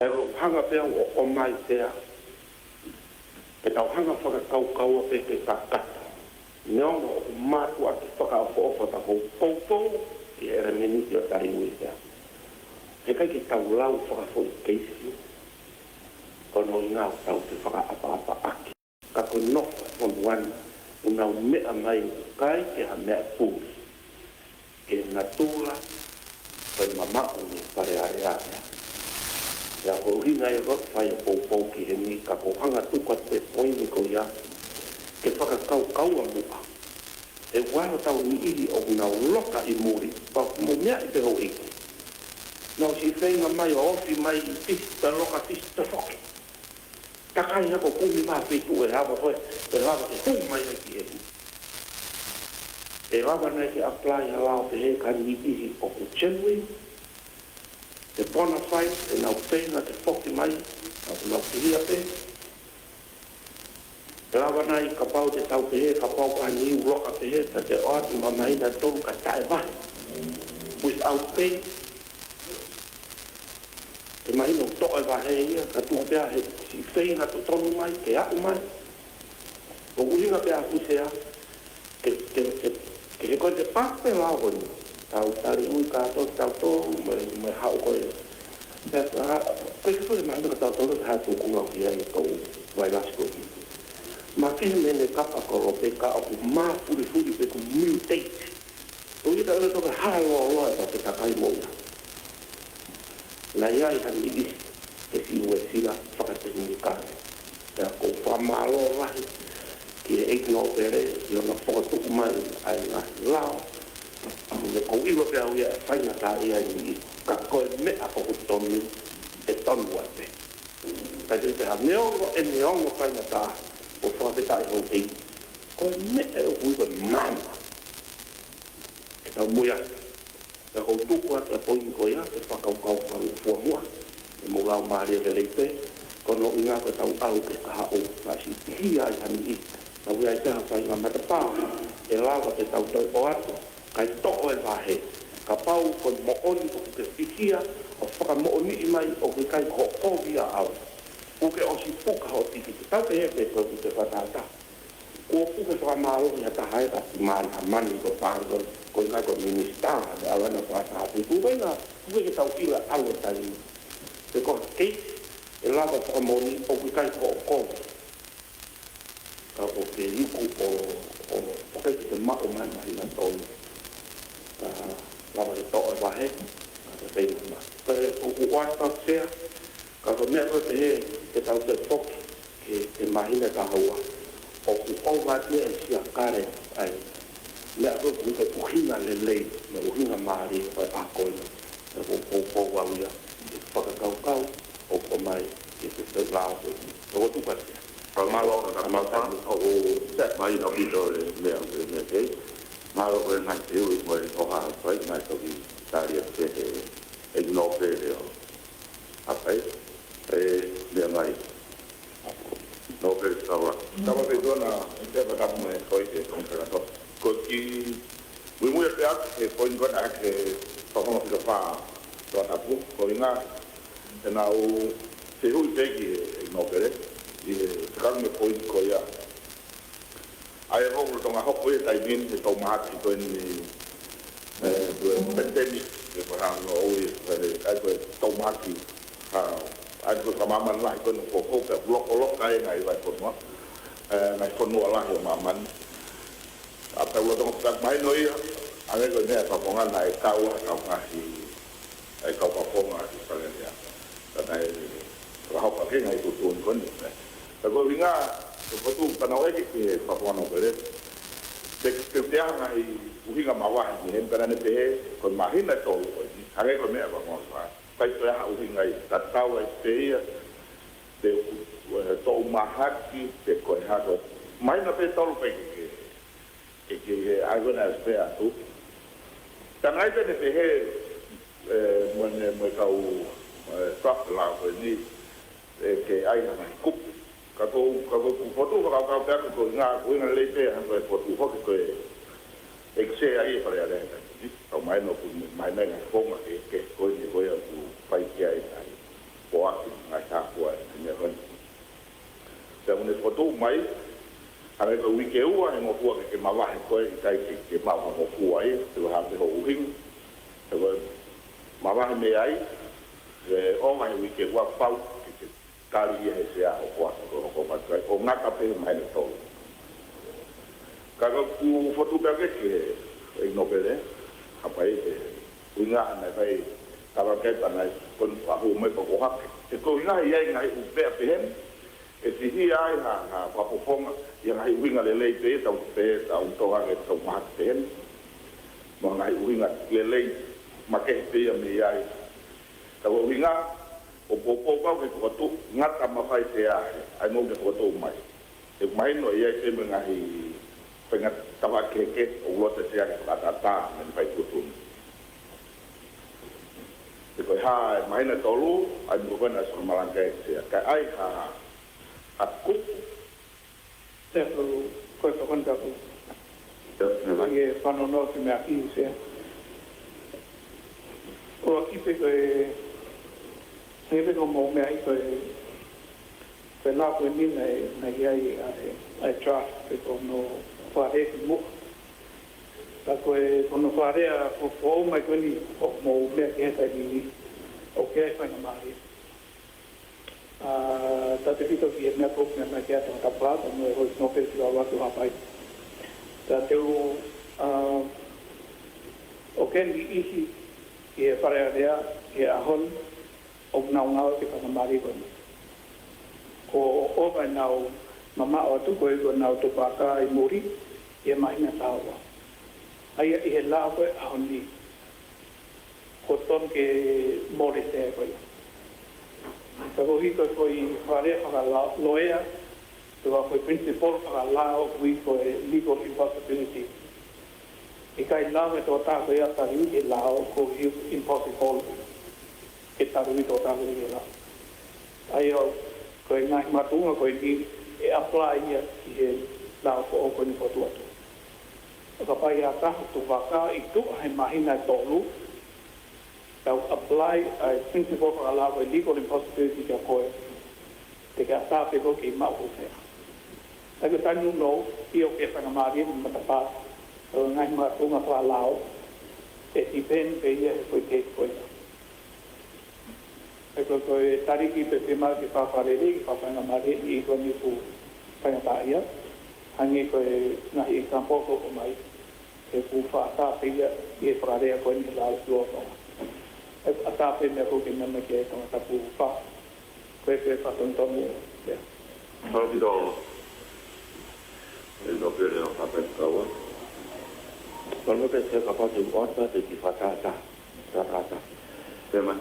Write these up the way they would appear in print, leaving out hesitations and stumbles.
e o hanga pea o mai pea e tau hanga whakakaukau pe te kakata neonga o mātua ki whakaofa ta kou poutou i ere meniti o tari ui pea he kai ki tau lau whakafoi keisi kono i ngā tau te whakaapa aki ka koe nofa whamuana unau mea mai kai ke ha mea pūri ke natura koe mamau ni pare are area ya ko hinga e rot fai pou ki he ni ka ko hanga tuka te poini ko ia ke whakakau a mua e wano tau ni iri o una loka i muri pa mo mea i te ho iki nau si whenga mai o ofi mai i pista loka pista whoki takai hako kumi maa pitu e hawa koe e hawa te hui mai e ki he ni e hawa nei ke apply halao te he ka ni iri o ku chenui te pona whai, e nau pēna te whoki mai, nau piria pē. Te rawa nai ka pau te tau pehe, ka pau ka niu roka pehe, ta te oatu mamaina tolu ka tae wahi. Without pay, te mahino toa wahe ia, ka tua pēa he si whainga to tonu mai, ke aku mai. O uhinga pēa kusea, ke he koe te pape lao honi. Tau tari ui kātou, tau tō, mai hau koe. Koe ki koe mahina ka tau tō, ka hatu kunga ki ai kou vai lasko ki. Ma kihe mene kapa koro pe ka oku mā furi pe ku mutate. O ita ora toka hae loa e te kakai moia. Na iai hani isi, ke si ue sila whakatehi ni kāne. Ea kou whamalo rahi, ki e eiki ngā opere, i ona whakatuku mai ai ngā lao. Me kou iwa pia uia e whainga tā ia ni ka koe mea o tonu e tonu ate. Kai te ha neongo e neongo whainga tā o whakapeta i hau tei. Koe mea o uiwa mama. E tau muia. E hau tuku atu a poini koe a te whakaukau kau fua mua. E mo lau maare e leipe. Kono i ngā koe tau au ke kaha o whasi hia i hani i. Tau ia i teha whainga matapā. E lawa te tau tau o atu. Kai toko e wahe, ka pau koe mooni o ke whikia, o whaka mooni i mai o ke kai ko kovia au. Uke o si puka ho tiki, te tau te hepe koe ki te whatata. Ko puke whaka maalohi a tahai ka ti maari ha mani ko pāngon, koe kai ko minister, me awana whatata. Kuwenga, kuwe ke tau ila awe tari. Te koha kei, e lava whaka mooni o ke kai ko kovia. Ka o ke riku o kai te mao mai mahi na tonu. Lama te toa e wahe, ka te whainga ma. Pere o uata sea, ka ko mea koe te he, te tau te toki, ke mahina ka haua. O ku owatia e sia kare ai. Mea koe ku te uhinga le lei, me uhinga maari o e akoina. E ko pouawia, e whakakaukau, o ko mai, e te lao koe. O tuka sea. Malo ka mata o set mai no bito le me ke malo ko na te u mo o ha sai mai to ki taria te e no pe o apai le mai no pe sawa Estaba pensando en que va me foi que contrato ko ki muy especial que foi con a que vamos a fa to tapu ko ina na o se hu te ki no pe i karme foi ko ia ai ho to nga ho ko ia tai bin to mati ko ni pandemic ke ko ha no o ai ko to mati ha ai ko mama la ko no ko ka blok kai ngai vai ko no ngai ko no la yo mama apa lo to ka mai no ia ai ko ne pa ko nga nai ka wa ka ka si ai ka pa ko nga si pa le ya dai ho pa ke ngai ko to ko ni Ako vinga, ko tu panau e ke papuano pere. Te anga i uhinga mawa ni en perane pe kon mahina to ko ni. Hare ko me ba mo fa. Kai to ha uhinga i tatau e te te to mahaki te ko ha ko. Mai na pe to pe ke algo na espera tu. Tangai te pe he mo ka u stop la ko ni ke ai na kup kako foto ka ka ko nga ko na leite han ko foto ko ko exe ai para ale o mai no mai na ko ma ke ko ni ko ya ku pai ki ai po atu ngai ka po ne ron te une foto mai ara ko wike ua e mo fu ke mawa ko e kai ke mawa mo fu ai te ha te ho uhin te mawa me ai e o mai wike ua pau ke kali e se a o ko ma kai o na ka pe mai ne to ka ku foto ka ke e no pele apai e unga na vai tava ke pana kon ahu me ko ha e ko ina ia ngai u pe pe hen e si hi ai ha pa po fonga ia ngai winga le le pe ta un to ha ke to ma ten mo ngai winga le ma ke pe ia me ai ta wo winga o po ke ko tu ngata ma fai te ai mo ke ko to mai e mai no ia ke me ngai pengat tava ke o lo te sia ka ta men fai ko tu ko ha mai na tolu ai mo kana so malanga e ka ai ha aku te ko kon ta ko nge pano no se me aquí se o aquí pe ko se ve como me ai ko pe la ko ni na ai trust pe ko no fare mo ta ko no fare a ko mai ko ni o mo me ke ta ni o ke fa na mari ta te pito ki me ko me ke ta ta pra ta no no pe si va to hapai ta te o ke ni isi e fare area e a hon o na te fa na mari ko o va na mama o tu ko na to pa ka i muri e mai na tawa ai e la ko a honi ko ton ke more te ko ta ko hito ko i fare fa la loea to ko principal fa la o ko legal impossibility e kai la me to ta ko ya ta ri e la o ko impossible e ta ri to ta ri la ai o ko ngai matunga ko ni e apply ia e la ko ko ni ko tu ka pai ata tu vaka i tu ai mahina tolu ka apply a principle for allow legal impossibility ka ko te ka ta pe ko ki ma ko se ta ko tanu no i o ke fa na mari ma ta pa o ngai ma tu ma fa lao e ti pen pe ia ko ke ko e ko ko tariki pe ma ke fa fa le ni fa na mari i ko ni fu fa na ta ia hangi ko na i campo ko mai e ku fa ta pe e frare ko ni la lo ko e ata pe me ko ke me ke ko ta pu fa ko e fa ton ton ya How did all el doble de la pescador? Kalau kita kapal di kota di Fatata, Fatata. Memang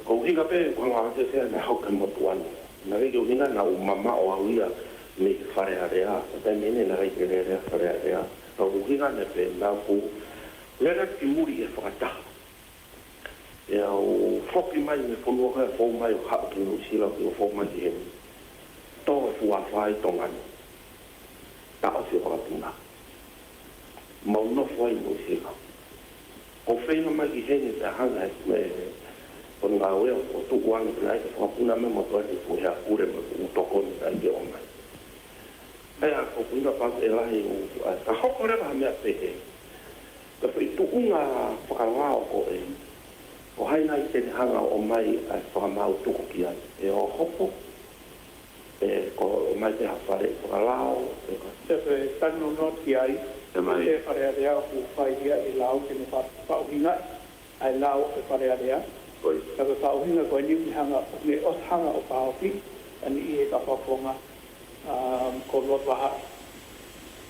kau hingga pe kau orang saya nak hok kemudian. Nanti kau hingga nak mama orang dia ni fare area, tapi ini nak area fare area. Kau hingga nak pe nak pu, lera timuri Fatata. Ya, foki mai me punu ka fo mai hak tu sila tu fo mai hen. To fu afai tongan. Tak si orang tuna. Mau no foi no sila. O feina mai ki hene ta hanga me pon ngawe o tu wan lai ko puna me mo to fu ya ure mo to kon ta ge o mai. Ai ko puna pa e lai o ta hokore ba me pe. Ka pe tu unga pa la ko e. O hai nai te hanga o mai a whamau tuku ki ai. E o hopo, e ko mai te hawhare o lao. Se pe tanu no ki ai, e whare area ku whai ia i lao ke ne whauhinga, ai lao e whare area. Ka pe whauhinga koe niu hanga, ne os hanga o whauhi, ani i e ka whafonga, ko lot waha.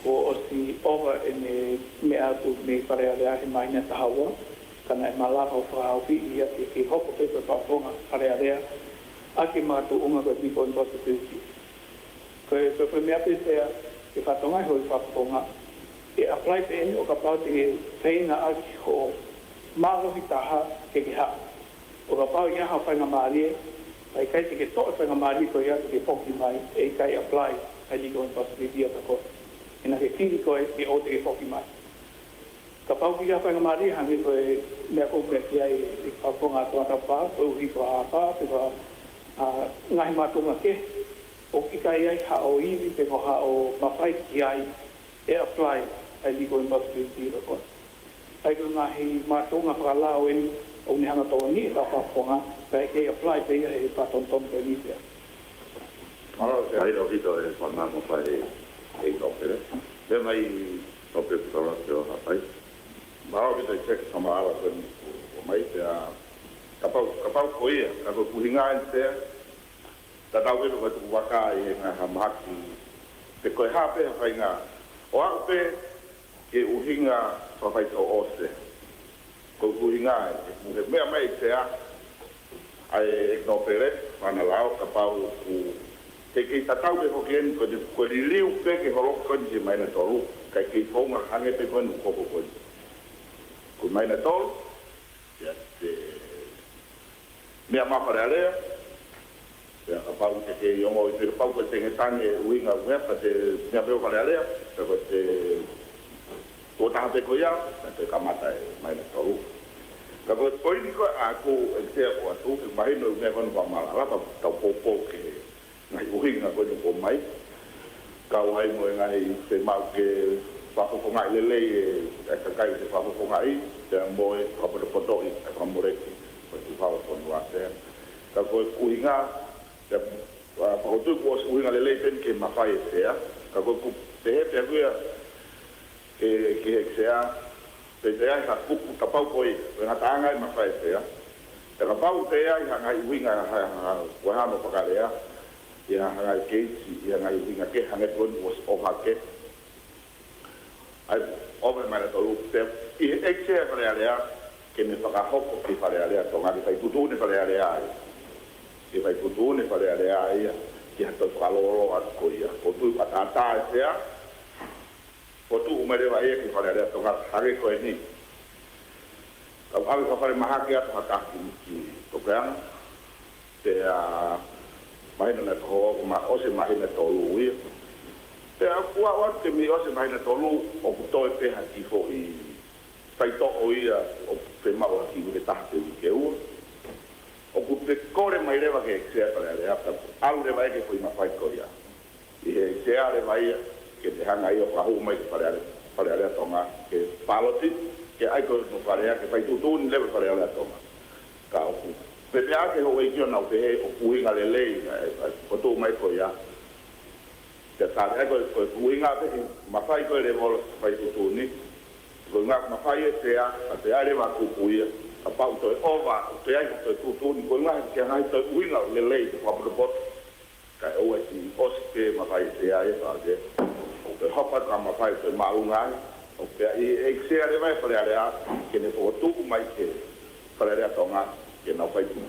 Ko osi ova e ne mea tu me whare area he mai ne tahaua. Kana e malapa o whaawi ia ki hoko pe pe whafonga hare area a ki mātu unga koe tipo impossibility. Koe pe mea pe sea ke whatongai hoi whafonga e apply pe eni o ka pau te whaina a ki ho mārohi taha ke ki ha. O ka pau ia ha whainga maarie ai kai te ke toa whainga maarie koe ia ke whoki mai e kai apply a legal impossibility a ta koe. Ina ke tiri koe ke o te ke whoki mai. Kapau ki apa ngamari hangi ko me ko me ki ai ko nga to ta pa ko hi ko apa ko ngai ma to ke o ki kai ai ha o i te ko ha o mafai ki ai e apply ai li ko industry ti ko ai ko ngai ma to nga pa la o en o ni hanga to ni ta pa ko nga kai ke apply pe e pa ton ton pe ni pe Ahí lo quito de formamos para el ópera. De ahí ópera para los rapaz. Mao kita cek sama ala kan mai te kapau koia kapau kuhinga te ta tau ke ko waka e na hamaki te ko hape hainga o ape ke uhinga fa fai to ose ko kuhinga me mai te a ai no pere mana lao kapau ku te ke ta tau ke hoken ko liu pe ke holo ko ni mai na tolu kai ke fonga hange pe ko no ko ko mai na tol ya te me ama para ale ya pa u te yo mo te pa u te ngetane winga pa te me apeo para ale ko te ko ta te ko ya te kamata mai na tol ka ko politiko aku te o atu mai no me kon pa mala la pa ta popo ke ngai winga ko no mai ka wai mo ngai te mau ke Papo ko ngai lele e ka kai te papo ko ngai te moe ka po poto i ka moreki ko tu papo ko no ate ka ko kuinga te pa tu ko kuinga lele ten ke mafai te ka ko te te via ke sea te ka ku ka pau ko i na tanga i mafai te te ka pau te ai ngai winga ko ha no pa ka ya ngai ke ya ngai winga ke hange ko was o ha ke ai over mai to te e exe para area que me paga hoko que para area to ngai fai tutu ne para area e fai tutu ne para area ia que to caloro a coia o tu atata sea o tu me deva ia que para area to ngai hage ko ni ka ave ka fare maha ke ata ki to kan te a mai na to ma o se mai na to lui te akua o te mi o se mai na tolu o puto e peha ki fo i fai to o ia o pe mau ki me tahte i ke ua o ku te kore mai rewa ke eksea pare ale apta alu rewa e ke fo i ma fai ko ia i he eksea rewa ia ke te hanga i o kahu mai ke pare ale atonga ke paloti ke aiko no pare a ke fai tutu ni lewe pare ale atonga ka o ku pe pe a ke ho e kio nau te he o kuhinga lelei o tu mai ko ia te tare ko kuinga te mafai ko le mol fai tu ni ko nga mafai te a te are va ku kuia a pau to ova te ai ko tu ni ko nga ke hai to kuinga le le ko pro bot ka o esi oske mafai te ai ta de o te hopa ka mafai te maunga o te ai se are vai para area que ne po tu mai ke para area tonga que na fai tu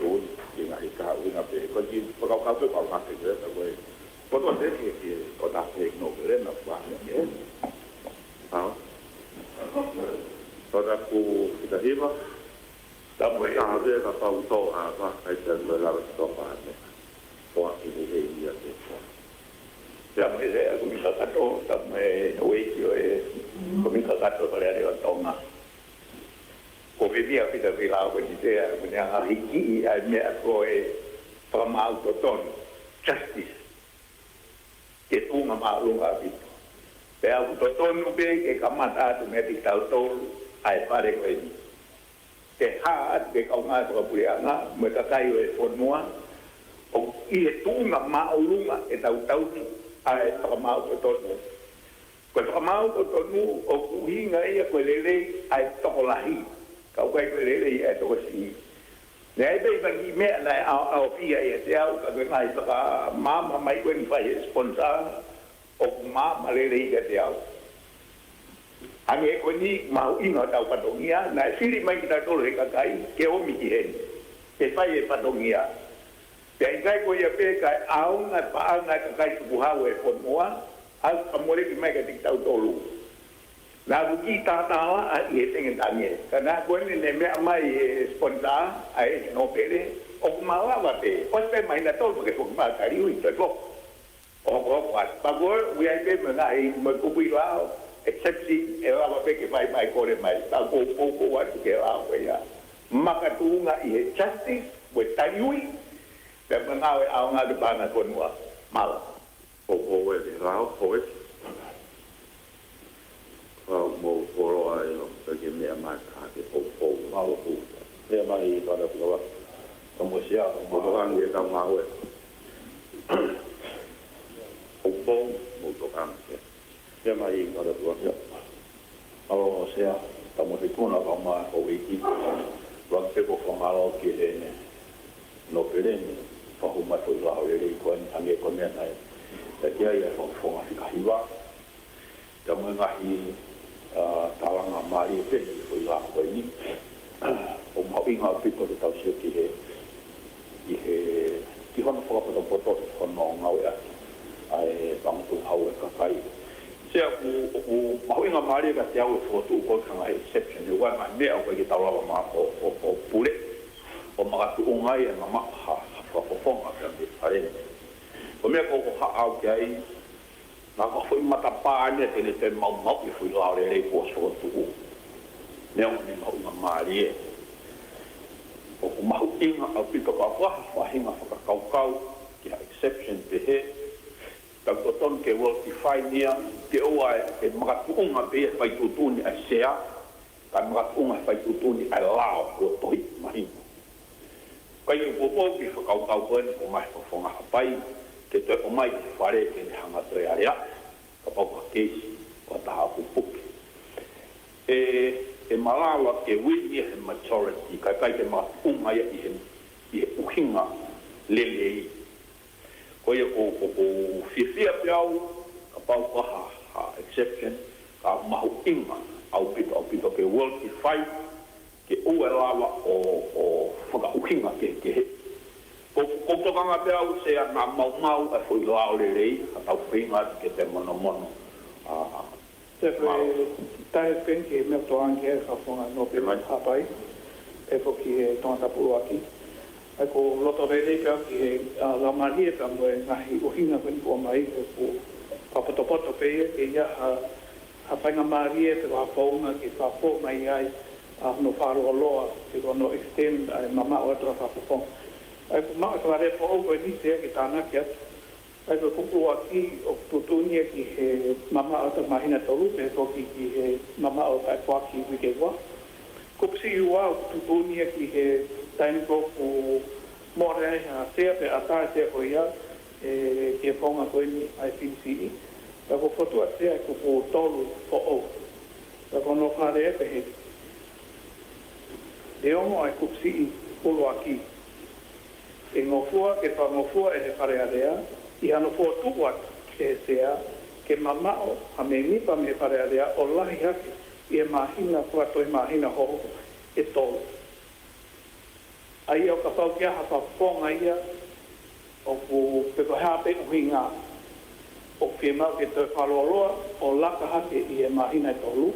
ni nga ka una pe ko ki ko ka pe pa ka ke ta ko Podo te que o da te no vere na pa ni ah toda ku kita hiva ta mo ta de ka pa to a pa ai te la to pa ne o a ki de ia te ya me de ku mi sa to ta me we ki e ku mi sa to para re o toma ko vivia pita vila ko di te ko ne a hiki ai me ko e pa ma auto ton justice ke tunga maalunga vito. Pe au totonu pe ke kamata tu me tau tol ai pare ko ni. Ke ha ke kaunga ko puianga me ka kai e fonua o i tunga maalunga e tau ai kamau totonu. Ko kamau totonu o kuhinga ia ko lele ai tokolahi. Ka kai ko lele ai tokosi. Nei be bangi me na au pia e te au ka ngai pa mama mai ko ni fai sponsor o mama le le ke te au ane ko ni mau ina tau patongia na siri mai kita tole ka kai ke o mi ki hen ke fai e patongia te ngai ko ia pe kai au na pa na ka kai ku ha we ko moa al amore ki mai ka tik tau tolu na buki tatawa a i tengen tangi kana ko ni ne me mai sponsor ai no pele o mawa va pe o pe mai na tol porque ko ma kari u to ko o ko pa pa go we ai pe me ngai me ku pi lao exception e la pe ke mai kore mai ta ko wa ke la we ya maka tunga I justice we taiui pe mana we a nga de bana ko no mala o we rao o e mo poro ai no ke me ama ka ke o malo ku e mai para ko como sia mo ran ye ka ma we o mo to kan e mai para ko alo sia estamos de kuna kama o wiki wa pe ko malo ke no perene fa uma to la o le ko ange ko me ai ta kia ia fo ka hiwa ta mo ngahi talanga mai pe ko la ko ni o mo inga pe ko ta se ki he ki hono fo ko to ko no ngau ya ai bang tu hau ka kai se o mo inga mai ka te au fo tu ko ka exception yo wa me o ki ta la ma o pure o ma tu ngai na ma ha fa fo ma ka me pare o me ko ha au kai na ko foi mata pa ne te mau i fui la le ko so tu ne o ni mau ma mari o mau inga au pito ka fa hinga fa kau ki exception te he ta ko ton ke wo ki fai nia ke o ai e ma tu unga pe fai tu tu ni a sea ka ma tu unga fai tu tu ni a lao ko toi mai kai ko po ki fa kau ko ni ko mai fo nga pai ke te o mai fare ke hanga tre area ka pau ke ko ta ku puk e malawa ke wini he majority ka kai te ma mai I uhinga lele ko ye ko fifia piau ka pau ko ha exception ka ma inga au pito ke world fight ke o lawa o foka uhinga ke ko to kanga pe au se na mau a foi lao le rei a tau pinga ke te mono se foi tai pen ke me to ange ka fonga no pe mai hapai e fo ki to ta pu aki ai ko loto rei ka ki la marie ka mo na hi o hinga ko mai ko papoto pe e ya ha pa nga marie te va fonga ki fa fo mai ai no faro loa ke no extend ai mama o tra fa fonga ai ko ma ka re po o ni se ki tana ke ai ko ku aki o tutunia ki he mama o ta mahina tolu pe ko ki he mama o ta kwa ki wi ke wa ko si wa tutunia ki he tain ko ku more ha se pe ata se o ya ke fonga ko ni IPC ta ko foto se ko po tolu po o ta ko no ka re pe he de o ai ko si ko aki e ngofua ke pa ngofua e he pare area I ano fo tuwa ke sea ke mamao a me nipa me pare area o lahi hake I e mahina kua toi mahina ho e tolu ai o ka pau kia hapa ponga ia o ku pepa hape uhinga o whimau ke toi whaloloa o laka hake I e mahina e tolu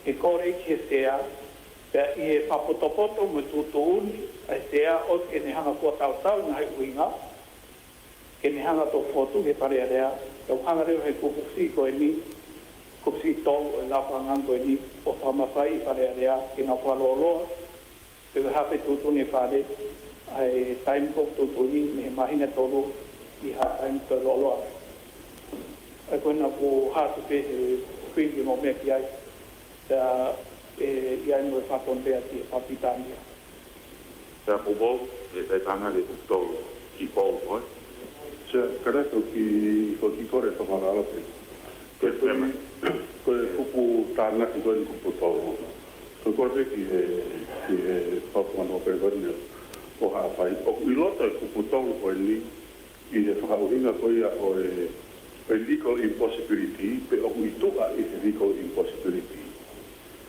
e kore ke sea pea I e papotopoto me tutuuni ai sea o ke ne hanga kua tau na hai uhinga ke ne hanga to fotu he pare area tau hanga reo he kupuksi ko e ni kupuksi tolu e lapa ngang ko e ni o whamawhai I pare area ke nga whaloloa pe hape tutuni e whare ai time ko tutuni me mahina tolu I ha time to loloa ai koina ko hatu pe he whingi mo me ki ai ta ia no fa ponte ati papitania ta pobo e ta tanga de to ki po ko se kada to ki kore to mala ala pe ko ku tana ki ko ku to ko ki pa no pe o ha fa o pilota ku to ko ni I de fa o inga ko ia o legal impossibility pe o itu a legal impossibility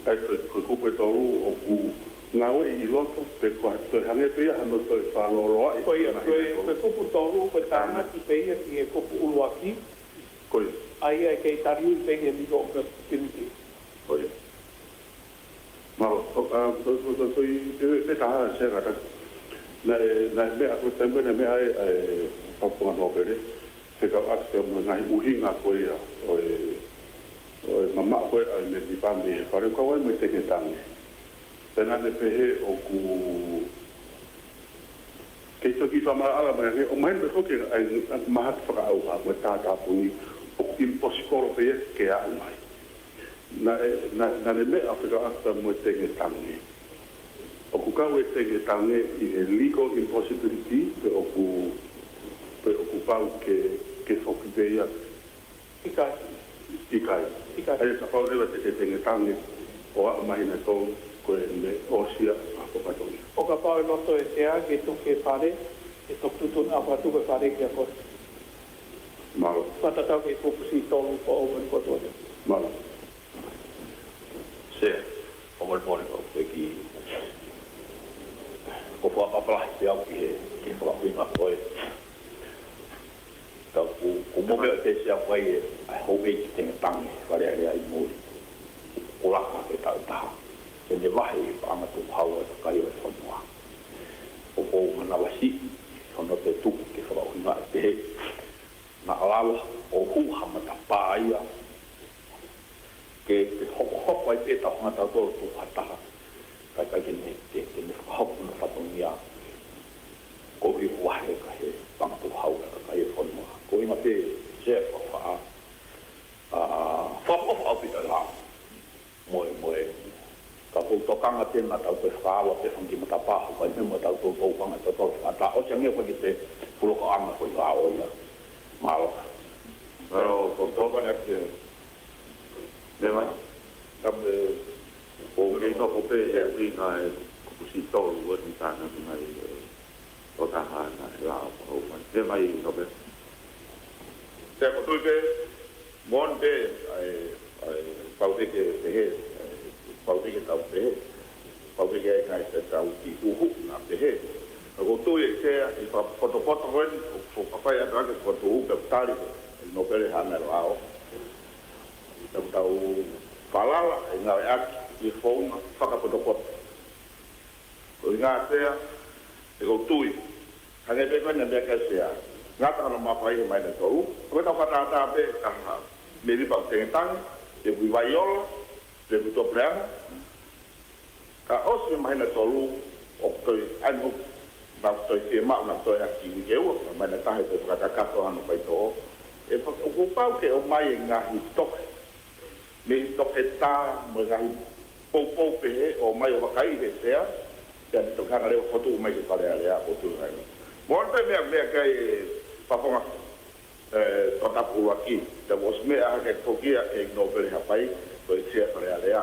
ai ko pe to o ku ngawe I loto pe ko to hange pe hano to fa lo ko ia ko to ko tana ki pe ia ki ko uluaki ko ai ke tariu pe ia legal impossibility ko ia malo to pe ta se ga na me a ko tembe na me ai papo no pere se ka akse mo na uhinga ko ia o mama ko ai me di pambe pare ko ai me te ke tangi pena de pehe o ku ke to ki fama ala me o mai me ko ke ai mahat fra au ha me ta puni o impossible pe ke a mai na le me afika asta mo te ke tangi o ku ka we te ke tangi i legal impossibility pe o ku pau ke fokupeia Ikai. Ai sa pau rewa te te tangi o a mai na tō koe me osia a kopatoni. O ka pau loto e tea ke tuke pare, e tok tutun a patuke pare ki a koe. Malo. Patatau ke kupusi tolu po o mani kotoa. Malo. Se, o mani ko ki ko po apapala te au ki whakapinga koe. Tau ku mobe o te sea koe ai hove ki te tangi, wale area i muri. O laka ke tau taha. Ke ne wahe i whaangatu haua e kai o e whanua. O po mana wasi, hono te tuku ke whakapinga e te he. Na alawa o huhamata pāia. Ke hoko ai te tau ngata tō tō hataha. Kai ke ne ne whakahoku na whatongia. Ko i wahe ka he whaangatu haua e kai o e whanua. Ko i mate se whaka whakaofa au pita rā. Moe. Ka pou tokanga tēnā tau te whaawa te whanki mata pāhu. Kai me mo tau tō tōpanga tō tō whata. O se ngea whaki te puloko anga koe rā oia. Malo. Pero ko tōpanga te Me mai. tabe O ke no ko pe e ringa e kupusi tolu o ni tana ni mai o taha na la o mai. Me mai no pe. te ko tuke monde ai pauti ke te he pauti ke tau te he pauti ke kai te tau ki uhu na te he ko tu e ke i pa poto wen ko papai ata ke ko tu ke tari no pere hana lao tau falala e nga aki i fona whaka poto ko i ngā tea e ko tui hange pe kone mea ka sea ngā tāna mawhai he mai na tau ko tau whatata pe kaha me ripa o tengetangi te bui vaiola te bui topreanga ka osi mai na tau o toi anu na toi te maa na toi aki i geua mai na tahe te whakakato anu pai tō e whakupau ke o mai e ngahi toke me toke tā mo ngahi pou pe he o mai o wakai he sea te ane tokanga leo whotu mai ke whare alea o tu hai Morte mea kai paponga totapu aki te was mea ke tokia e no pere hapai ko e sia whare alea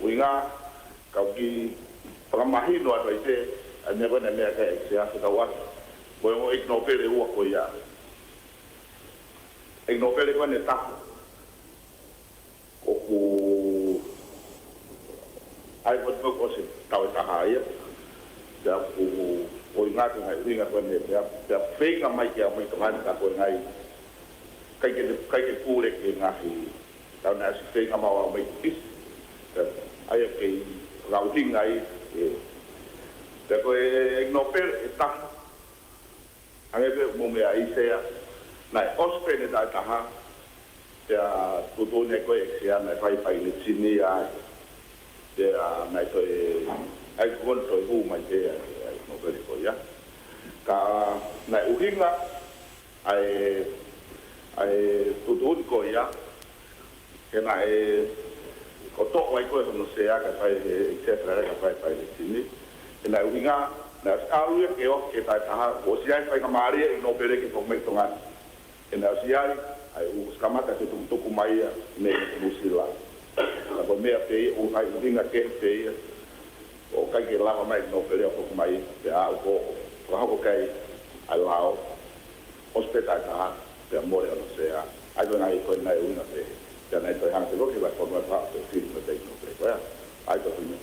uinga kau ki pramahino ato i te a never mea kai e sia whakawat ko e mo e no pere ua ko ia e no pere kone taku oku ai pot ko se tau taha ia te aku o ngā te ngai ringa kone te whenga mai ki a mai kamani ka koe ngai kai ke pūre ke ngahi tau nā si whenga maua mai kis ai a kei rauhinga i te koe e nopel e taha angepe mo mea i sea nai ospene tai taha te a tutone koe e sea nai whaipai le tini ai te a nai toi ai kuon toi hu mai te no pere ko ya ka na uhinga ai tutun ko ya ke na ko to ai ko no se ya ka pai etcetera ka pai tini ke na uhinga na alu ke o ke ta ha o si ai pai ka mari no pere ke ko me tonga ke na si ai u skamata ke tu ku mai me musila ka ko me pe o ai uhinga ke pe o kai ke lava mai no pere o mai te a ko ko kai ai lao hospital ta te amore no sea ai do nai ko nai una te nai to hang te lo ke va por ma pa te film te no pre ko ai to ni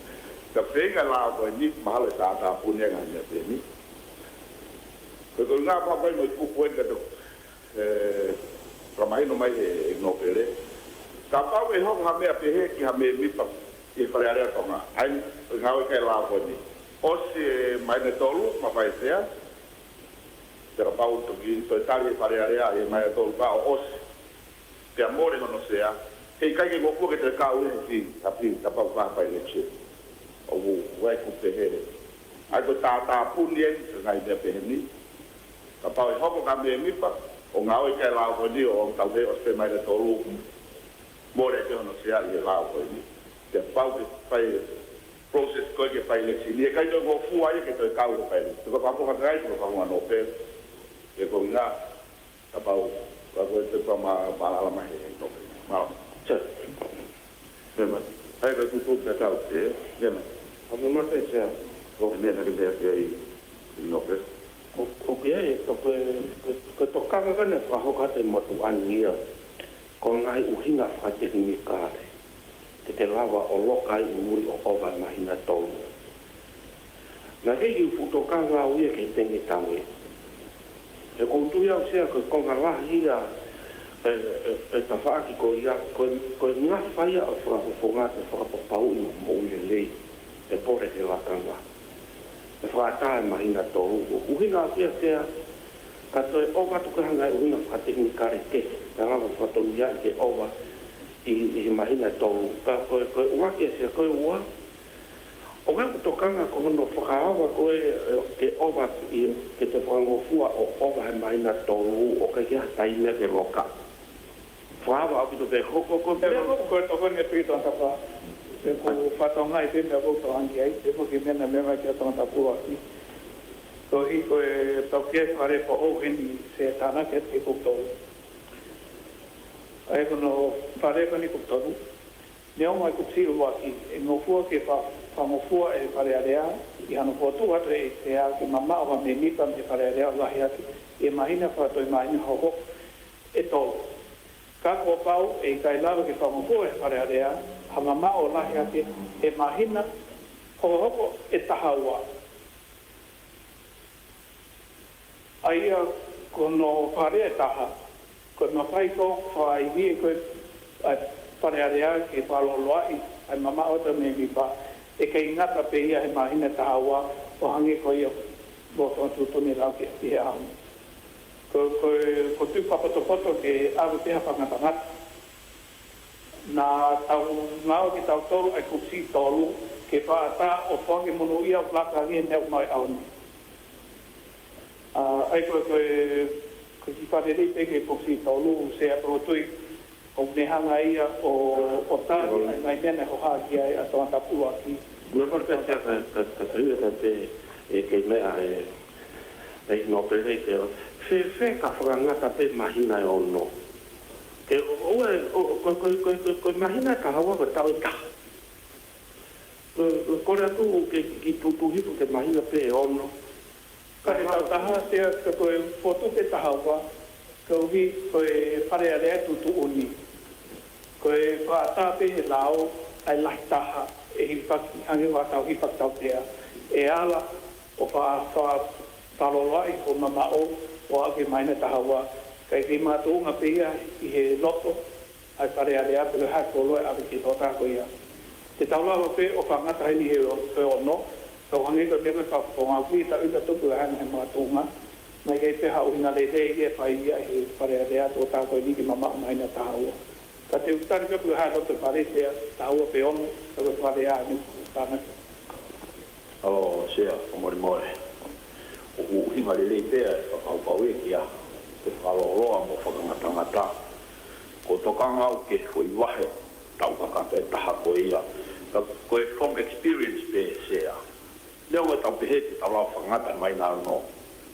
te pega la ko ni mahale ta punya nga ne te ni ko nga pa pa no ku ko ka to ramai no mai no pere ta pa we ho ha me pe he ki ha me mi pa e fare area tonga ai ngau ke la ko ni o se mai ne tolu ma fai sea pero pau to ki to tali fare area e mai tolu pa o se te amore no sea Hei kai ke ngofu ke te kau e si, tapi tapau whapai le che. O wai ku te here. Ai ko tā puni e, ngai te pehe ni. Tapau e hoko ka me mipa, o ngau e kai lao ko ni, o tau he o se mai le tolu. More te ono se ali e lao ko ni. Te pau ke pai process ko ke pai le si. Ni e kai to ngofu ai ke te kau e pai. Te ko papo ka kai, te ko papo ano pe. E ko nga, tapau, ko te pa ma ala mai e no pe. Mau. Tja. Nema. Ai ka tutu ka tau te. Nema. Ame mate sea. Ko me na ke te ai no pe. O ke e, ko to kanga kane whahoka te motu ania. Ko ngai uhinga whakeri mi kāre. Te lawa o lokai i muri o owa mahina tolu. Nā hei futokanga uia ke tengi tangi. E koutu iau sea ko konga lahia e ta whaaki ko ia, ko ngā whaia o whakapoponga te whakapopau i mo ule lei, e pore te lakanga. E whakata e mahina tolu. Uhinga kia sea, ka toi owa tukahanga e uhinga whakatini kare te, te lawa whakatonu ia ke owa i mahina tolu. Ka koe ua kia sea, koe ua. O ngā kutokanga ko hono whakaawa koe ke owa ke te whangofua o owa he mahina tolu o kai kia taimea ke roka. Whaawa au kito pe hoko ko pe hoko. Ko toko ne pito tapa. E ko whatonga i te mea kouto angi ai, te mo ki mena mea mai kia tonga tapu aki. Ko hi ko e tauke whare po o heni se tāna ke te kouto. Ai kono whare kani kouto. Neo mai kutsi ua ki, e ngofua ke whamofua e whare area, i hano potu atu e te a ki mama o me nipa me whare area lahi atu, e mahina whatoi mahina hoho, e tō. Ka kua pau e kai lawa ki whamofua e whare area, ha mama o lahi atu, e mahina hoho e tahaua. Aia kono whare e taha, koe mawhai tō whai vi e koe whare area ki whaloloai, ai mama o ta me mipa, e kei ngata pe ia he mahina tahaua o hangi ko ia boto tutuni lau ki he ahu. Ko tu papato ke awe peha whangatangat. Nā tau ngāo ki tau tolu ai kusi tolu ke whaata o whangi munu ia o plaka rie neu mai auni. Ai ko ki wharerei peke kusi tolu se aprotui o nehanga ia o tāri mai mene ho haki ai a toa tapua ki. Nā whare pētea ka tauia ka te e kei mea e no perei te o. Whe ka whakangata pe mahina e ono. Ke koe mahina ka hawa ka tau e taha. Kore atu ki tutuhipu ke mahina pe e ono. Ka he tau taha sea ka koe fotu te tahaua, ka uhi koe whare area tutu uni. Koe whaata pe he lao ai lahi taha e hipaki, hangi wātau hipaki tau tea. E ala o whaloloai o mamao o ake maina tahaua. Kai ki mātua pe ia i he loto ai whare area pe le hako loe ake ki tō tāko ia. Te taulawa pe o whangata hini he ono, ka hangi ka mea ka whonga kui ta uta tupu e hanga he mātua. Mai kei peha o hina le rei e whai ia he whare area tō tāko i niki mamao maina tahaua. Ka te utari ka puha no te whare sea, tahaua pe ono, ka te whare a ni tāna. O sea, o mori more. O hinga le rei pea e whakau e kia. Te whaloloa mo whakangatangata. Ko tokanga o ke hui wahe, tau kakata e taha ko ia. Ka koe from experience pe sea. Leo e tau pehe te tau lau whakangata mai nā no.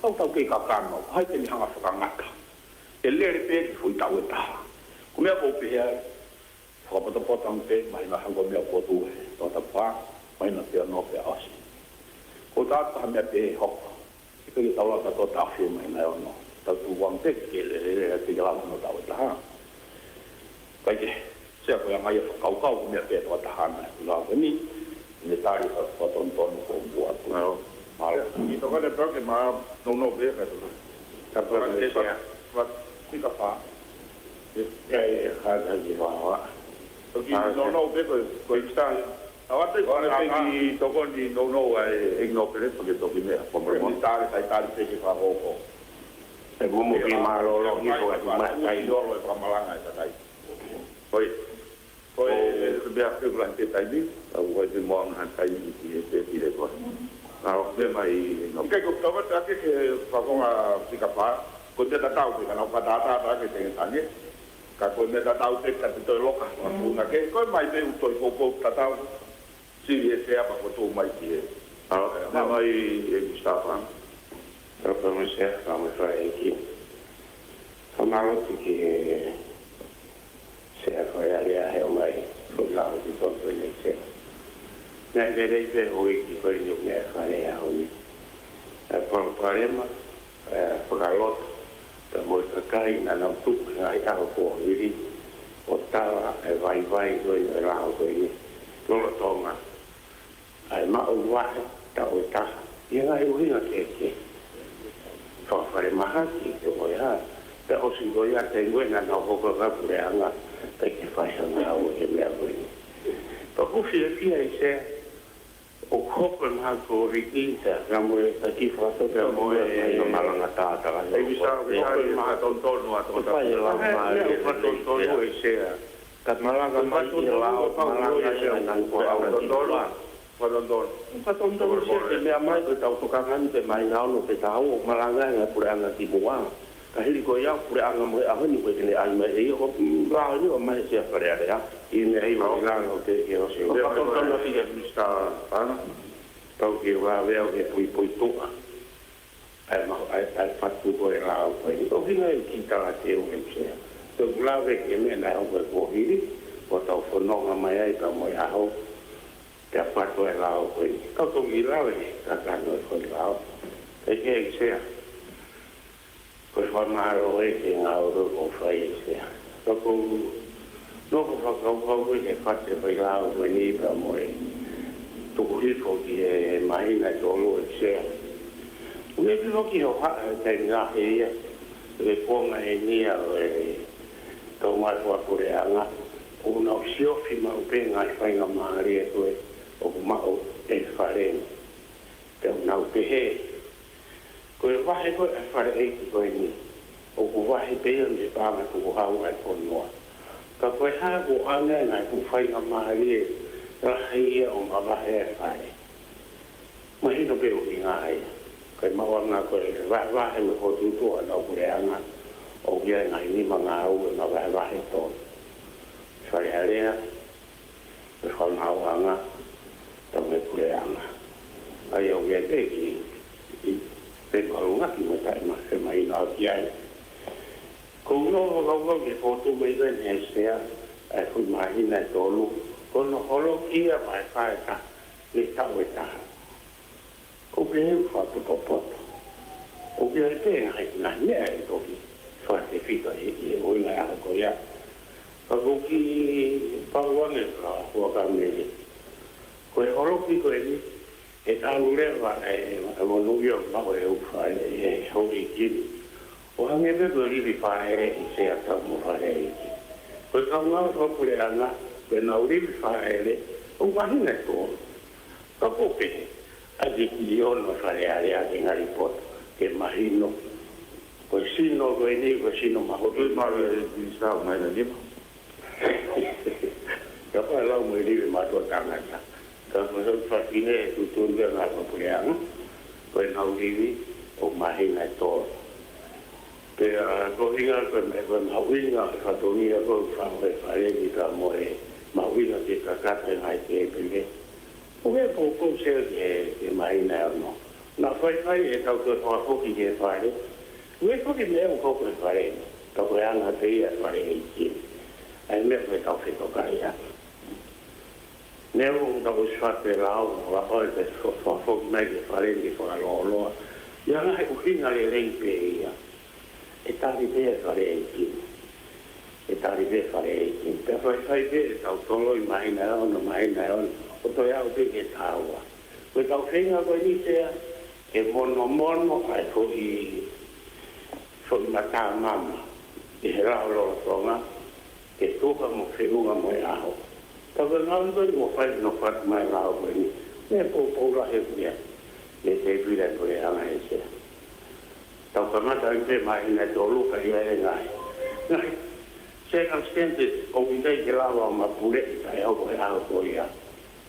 Tau kei kakano, hai te ni hanga whakangata. E lere pe ki hui tau e taha. Ko mea ko pehea, whakapatapotang pe, mai nga hango mea kotu e, tōta pā, mai nga pia no pia asi. Ko tātaha mea pehe hoko, e kei taula ka tō tāwhi mai nga ono, tau tu wang pe, ke le te galama no tau e taha. Kai ke, sea koe ngai e whakaukau ko mea pehe tō tahana, la wani, ne tāri ka whatontonu ko mua tu. Mara. I toka le pake maa no pe ka tu. Ka pēra te sea. Tika pā. E hana i wawa. Toki no pe ko istan. Awate ko Ora pe toko ni no ai ignopere porque toki me ko mo tare sai tare pe ki fa hoko. E gumu ki marolo ni ko e mai Kai do lo e pa malanga e tai. Oi dia ke bulan te tai ni au wa te mo han tai ni te te ko au me mai no ke ko tava ta ke fa ko nga pika pa ko te ta tau ke na pa ta ke te tani ka ko me ta tau te ka te loka na ke ko mai te u to ko ta tau si e se apa ko to mai ki au me mai e Mustafa Pero como sea, vamos a ver aquí. Tomamos que sea fue a viaje o mai, fue la de todo el ese. Na verei be hoy que foi no me fare a hoy. Por parema, por la lot, da moi kai na não tu ai a ko iri. O tava vai do la ko iri. Lo toma. Ai ma o wa ta o ta. Ia ai o ina que fare mahaki te mo ya te o si go ya te ngena no ko ko pure anga te ke fai anga o e me avo ni to ku fi se o ko ko ma ko rikita ga mo e ki fa to ga mo e no malanga ta e bisa ma ton no a to ta la ma e fa ton no e se ka malanga ma ki la o malanga e na ko a ton Patondor se me amai ko tau tokangan te mai na no te tau malanga nga pure anga ti boa ka hili ko ya pure anga mo a ni ko te le ai mai e ko ra ni o mai se pare ya i ne ai mo la no te e o se patondor no figa sta ana tau ki va veo que pui tu ai ma ai fatu ko era o ko vinga ki ta te o se to glave que me na o ko hili o tau fono mai ai ka mo ya ho te apato e lao koe. Kau tongi lao e, ka kano e koe lao. E ke e sea. Koe whamaro e ke ngā oro o whai e sea. Kako noko whakau e ke whate whai lao koe ni pa mo e. Tuku hifo ki e mahina e tolo e sea. Ue ki hoki ho haa te ngā he ia. E ponga e nia o e tau mai whakure anga. O na o siofi ma o penga e whainga maari e koe. O mao e whare te unau te he. Koe wahe koe e whare eiki koe ni. O ku wahe pēa me pāma tuku hau ai konua. Ka koe hāko anga ngai ku whainga maari e rahi ia o ma wahe e whare. Mahino pēo ki ngā hea. Koe mawanga koe wahe me ko tutua nau kure anga. O kia ngai ni mga au e ma wahe tōna. Whare area. Koe whanau anga. Tau me pure anga. Ai au ia te ki te karunga ki mo tae ma se mai nā ki ai. Ko uno o ki fotu me i e sea e hui mahina e tolu. Ko no holo kia mai whae ka me tau e taha. Ko ke heu whatu popoto. O kia e te ngai ngai mea e toki. Whae te whita e oi ngai aha ko ia. Ka ko ki pauange ka huaka mele. Koe horoki koe ni, e tālu rewa e monuvio mao e uwhae e hori kiri. O hange bebo rivi whaere i se atau mo whaere ki. Koe kau ngau hopure anga, koe nau rivi whaere, o wahina tōna. Ka kope, a di ki ono whareare a ki ngari poto, ke mahino. Koe sino koe ni, koe sino mahotu. Koe maru e di sao mai na nima. Ka koe lau mo rivi matua tangata. Ka koe whakine e tutunga ngā papureanga, koe nau rivi o mahina e tōra. Pea kohinga koe me koe mauinga e whatongia koe whanwe wharengi ka mo e mauinga te kakate ngai te e pile. O e pōpō seo ke mahina e ano. Nā whai e tau koe whakoki ke whare. Ue koki me o koe wharengi. Ka koe anga te ia wharengi kini. Ai me koe tau whetokai anga. Neu da o swate lao la poi te fo mai che fare di fora lo ya la o fina le rempe ia e tali be fare ki e tali be fare ki per fai be ta solo immagina o to ya o che tawa quel da fina ko dice e mono ai fo mata mamma e era lo toma che tu come figura mo ya Tava ngāngo i mo whai no whatu mai rāo koe ni. Me pōpōra he kuia. Me te pira koe anga e sea. Tau kamata i te mai nei tō luka i e ngai. Ngai, second sentence o ngai ke lava ma pule ai o ko ha ko ia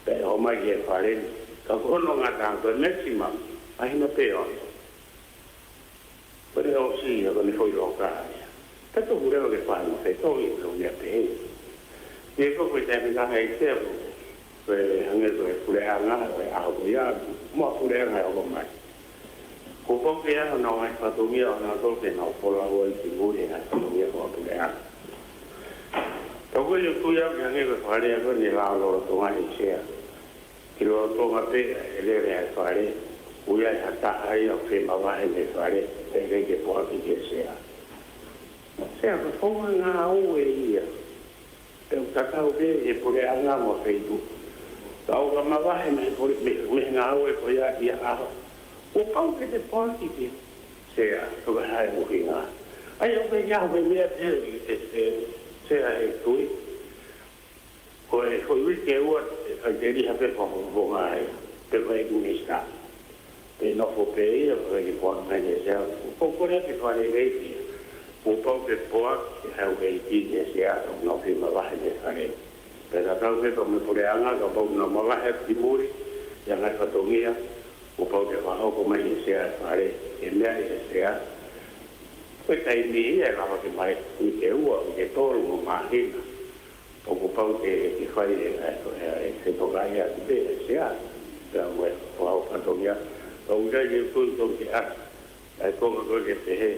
pe o mai ke fare ka ko no ngata ko maximum ai no pe o pero o si o ni foi lo ka tanto pure lo che fa no se to i lo ne pe e ko ko te mi ka ai se pe ange so pure anga a ko ia mo pure anga o mai ko ko ke no ai fa to mi na to ke no po la o i ku ni na to mi ko pure anga ko yo ku ya nge ko fare ko ni la lo to mai se ki lo to ma pe le le fare uya hata ai o fe ma va e fare e che può che sia sempre come una uia e un cacao che e pure andiamo a Facebook tau ma va e me nga uia ko ya a o pau che te può che sia come hai un fina ai o che ya me sia e tu ko e ko che o a deri ha per po mai per vai mi sta e no può pay perché può prendere un po' di fare vedi un po' che può è un vedi sia no prima va a fare per la causa come pure anche dopo una nuova di muri e la fotografia un po' che fa come sia fare e lei sia questa è lì è la che mai che uno che torno macchina poco po' che fai se poi a bene sia per un po' fotografia ông ra những phương công việc công việc cái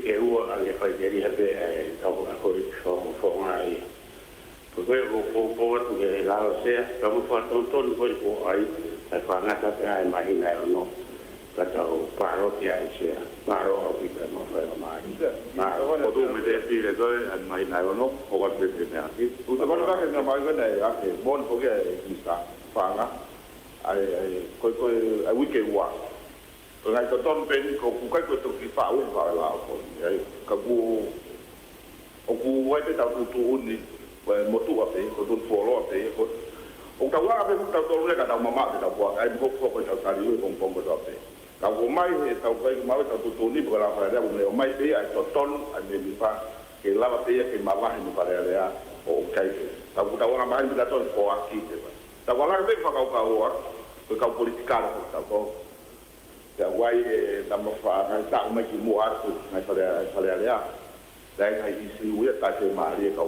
cái uo anh phải đi học về đầu hồi phòng ai rồi bộ cái lao xe trong phần tôn của ấy phải ngắt cái mà hiện nay nó cái đầu paro cái xe paro cái nó phải mà có đủ mấy cái gì rồi anh mà hiện nay nó có cái gì này thì tôi có cái cái mà cái này cái bốn cái gì sao phang á ai coi ai quý kêu hòa rồi ngày tôi tôn bên cô cái tôi tự phá hủy phải là cái cô quay tới tàu tu đi về một tu ở đấy cô tu phổ lo ở đấy ông tàu á bên tàu tôi lấy cả tàu mà thì tàu qua ai không cái tàu tàu đi không cái tàu đấy tàu của máy thì tàu cái máy tàu tu đi bây giờ phải ra một nhiều máy đấy ai tàu tôn anh mình phải cái lá đấy cái mà mình phải ra cái tàu á máy mình đã tôn qua kia tàu lá bên phải cái câu politica là tàu cóจะไว้นำมาฝากให้ตั้งไม่กี่มัวสุดในทะเลเนี่ยได้ให้อีซีวิทย์ตาเชมาเรียกเขา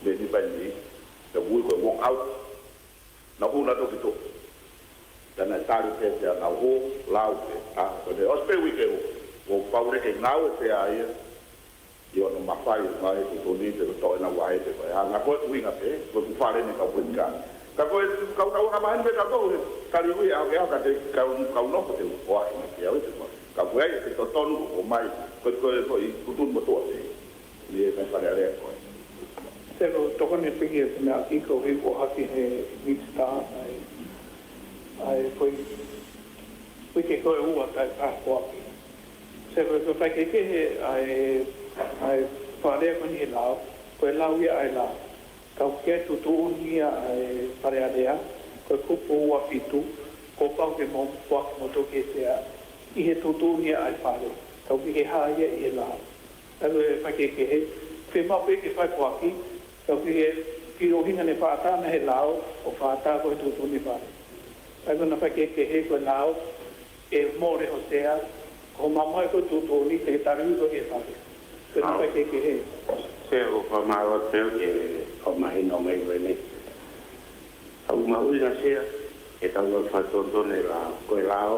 เดินที่ไปนี้จะวุ้ยกับวงเอาเราพูดแล้วต้องติดตัวแต่ในตาดิเทียเราหูเล่าอ่ะก็เดี๋ยวออสเตรเลียวงเป่าได้เก่งเล่าเสียไอ้ย้อนมาไฟมาไอ้ตัวนี้จะต่อยน้ำไว้จะไปหางานก็วิ่งอ่ะเพ่คนฟ้าได้ในเขาเป็นกันkalau kau nama ini kau kali ini aku kau nak tu wah ini dia itu kau buat itu ton umai kau ikutun betul ni kan pada ada kau. Pero tokan ni pergi sebenarnya aku kau ini kau hati ni mista ai foi que kau buat kau. Pero tu pakai ke ai pada kau ni lau kau lau ya ai lau. Kau ke tutu unia para area ko kupu wa pitu ko pau ke mo wa moto ke sea I he tutu unia ai pare kau ke ha ia I la alu fa ke fe ma pe ke fa kwa ki kau ke ki ro hinga ne fa ta na he lao o fa ta ko tutu ni pare alu na fa ke ko lao e mo re ho sea ko mama ko tutu ni te taru ko ke pare ko na fa ke Saya pemarawat saya ke pemain nomor ini. Aku mau ini saya kita buat faktor ni lah, kau lau,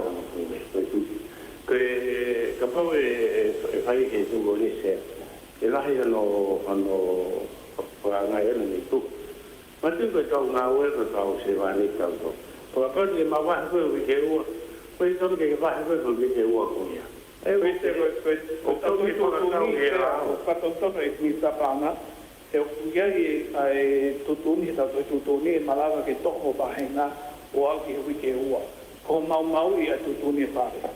kau kapau fai ke tu boleh saya. Ialah yang orang lain itu. Macam kau tahu ngawal kau tahu sewani tahu. Kalau kau ni mawah kau berkewa, kau itu ke mawah kau berkewa kau ya. Queste ho fatto un torno e qui sta pana e ho ieri ai tutuni da tutuni malava che tocco bahena o anche qui ua con mau e tutuni fare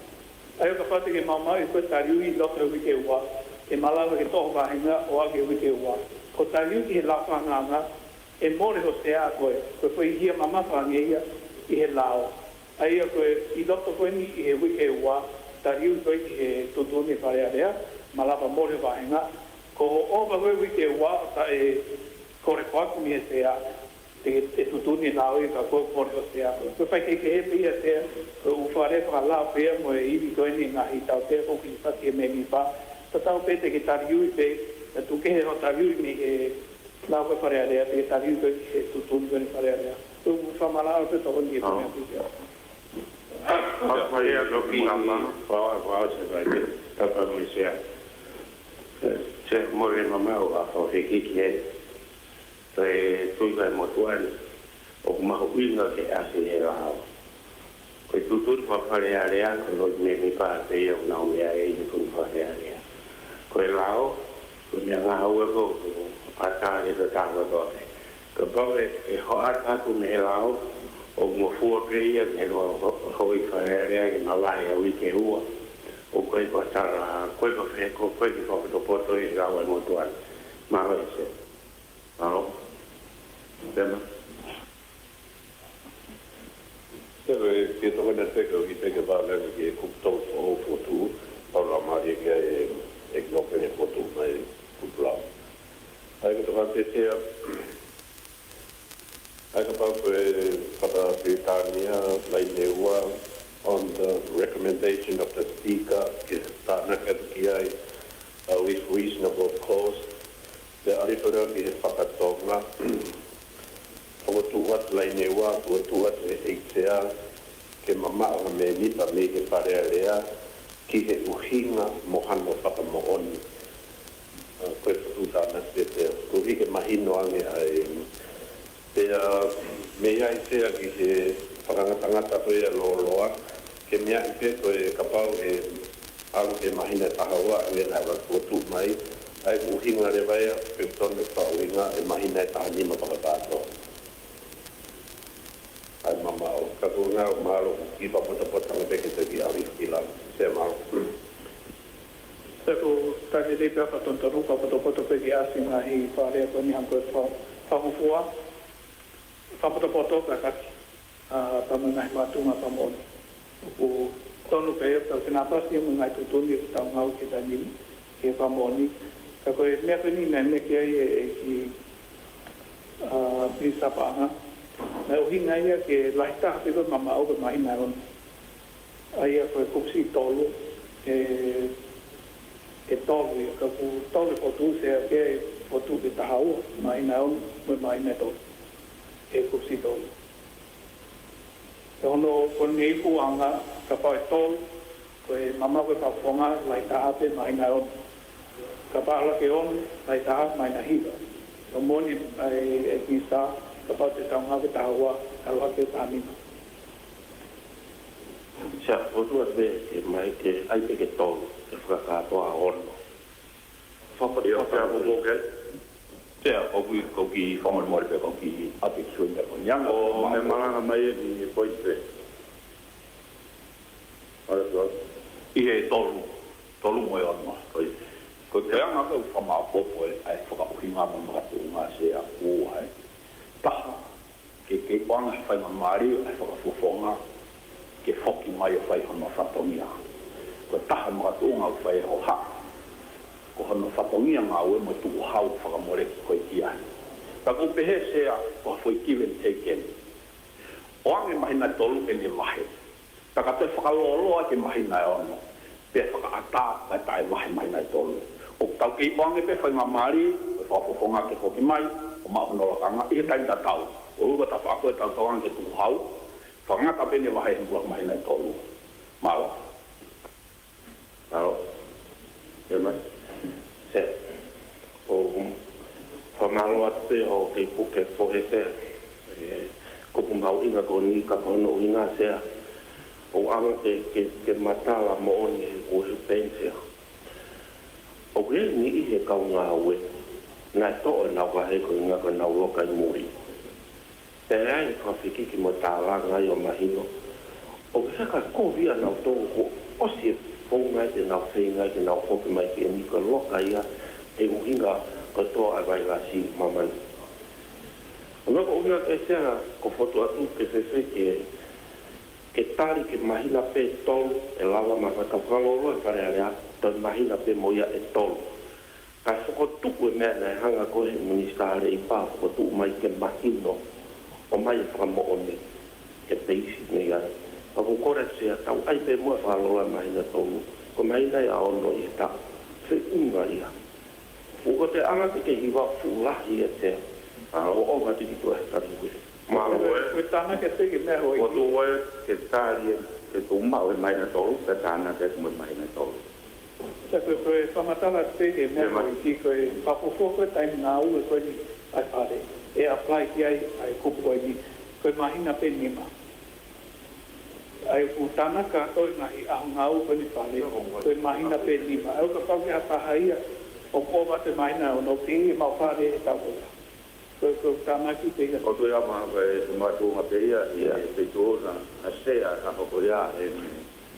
ai ho fatto che mau e questa riui l'altro qui ua e malava che tocco bahena o anche qui ua con tariu che la fanganga e more ho sea coi poi hier mamma fangia e lao ai ho i l'altro qui e qui ua tariu toi ke tutuni fare area malapa more vaenga ko o ba we ke wa ta e ko re kwa ku mi se a te tutuni na o ka ko por se a ko fa ke pe se ko u fare fa la pe mo e i ko ni na i ta te ko ki sa ke me mi pa ta ta pe te ke ta yu pe tu ke no ta yu mi ke la ko fare ale te ta yu ke tutuni ko fare ale tu fa mala pe to ni ko me pi Maria lo ki ama fa se vai ke ta pa mi se se mo re mama o a fa ke ki e te tu vai mo tuan o ma uinga ke a se e ra ko tu tu fa fare ale a ko me mi pa te e na o ya e ku fa ale ko lao ko me nga o ko ata e ta ko ko ba e ho ata ku me lao o mo fu ke ia ke ho i fa area ke na lai o i ke ua o ko ko tara ko fe ko to poto i ga wa mo tuan ma va se no tema ke to na te ko i te ke va le ke ku to o fotu o la ma ke e no ke fotu mai ku pla ai ko to te se I about Britannia, on the recommendation of the Speaker, with reasonable cause. The Arifura is Pakatonga, over to what Lainewa, or to what Exea, Kemama, Menita, make a Parea, Kike Uhinga, Mohano Pakamoon, Kwetutana, Kuhike Mahino, me ia i sea ki se whakangata koe a loloa, ke mea i pe koe kapau e alu ke mahina tahaua e nai wa kuotu mai, ai uhinga re vai pe tone whauinga e mahina e tahanima pakatato. Ai mama o kakunga o malo ki papotapotanga peke te ki awi kila, se malo. Seko tani le pe pa tontaru papotopoto peke asinga hi wharea toni hanko e whahufua. Papotopoto ka kaki pamangai matunga pamoni. Ko tonu pe ta sinapasi mo ngai tutuni ta ngau ke tani ke pamoni. Ka ko me peni me ke ai ki bisa pa na o hinga ia ke laita pe ko mama o mai na on. Ai ko kupsi tolu e tolu ka ku tolu ko tu se ke ko tu ke tahau mai na on mai na to. E kupsi tolu. Ono ko nei puanga ka pa tolu ko mama ko pa fonga lai ta ape mai na on. Ka pa la ke on lai ta mai na hiba. O moni e kisa ka pa te tanga ke tawa ka la ke tami. Sa fotu ave e mai ke ai ke tolu e fra ka to a ono. Fa pa dia pa mo ke Te o ki whamar mori pe ko ki api suinda ko nyanga. O me malanga mai ni poite. Ora so. I e tolu mo e ona. Ko te anga ko whama popo e ai whakauhinga mo makatunga se a kuhai. Taha, ke wanga whai mamari ai whakafufonga ke whoki mai o whai hama whatongia. Ko taha makatunga o whai ho haka. Ko hono whatongia ngā ue mo tuku hau whakamore ki koe kia. Ka ko pehe sea ko hawhoi give and take in. O ange mahina tolu e ni mahe. Ka ka te whakaloloa ke mahina e ono. Pe whakaata kai tae mahe mahina e tolu. O tau kei o ange pe whai mamari, o whakofonga ke hoki mai, o mahonola kanga, i kai ta tau. O uga ta whako e tau tau ange tuku hau, whangata pe ni mahe mbua mahina e tolu. Mālo. Mālo. E mai. Se o whamalo ate o kei puke pohe se ko pumau inga ko ni ka kono inga se o anga ke matala mo oni o he pensea o ke ni i he kau ngā ue nā to o nau ka he ko inga ko nau loka i muri te ai ka whiki ki mo tāla ngai o mahino o ke heka ko via nau tō ko osi Ponga te nau whenga te nau hoki mai ke ni ka loka ia e uhinga ka toa ai vai rasi mamani. Ono ko uhinga ke sea ko foto atu ke se ke tari ke mahina pe tolu e lawa ma ka whalolo e pare alea ta mahina pe moia e tolu. ka whakatuku e mea nei hanga ko he ministare I pā whakatuku mai ke mahino o mai whakamo'o ne ke peisi nei ai. Pa ko kore sea tau ai pe mua whaloa mai na tonu ko mai nei a ono I ta se unga ia. Uko te anga ke hiwa fulahi e te o onga tiki tua he kariwe. Koe tāna ke te ke mea hoi. O tu oe ke tāri ke tu mau e mai na tolu, ke tāna ke tu mai na tolu. Sa koe whamatala te ke mea hoi ki koe whapofoko taimi ngā ue koe ni ai pare. E apply ki ai kupu koe ni. Koe mahina pe nima. Ai ku tāna kātou ngahi ahu ngā ue koe ni pare. Koe mahina pe nima. Au ka pau ki hatahaia o kōwa te mahina o no tingi mau pare e tau koe. Koe tāna ki te ia. O tu ia maha koe tu mātua pe ia, te tōna a sea a hoko ia e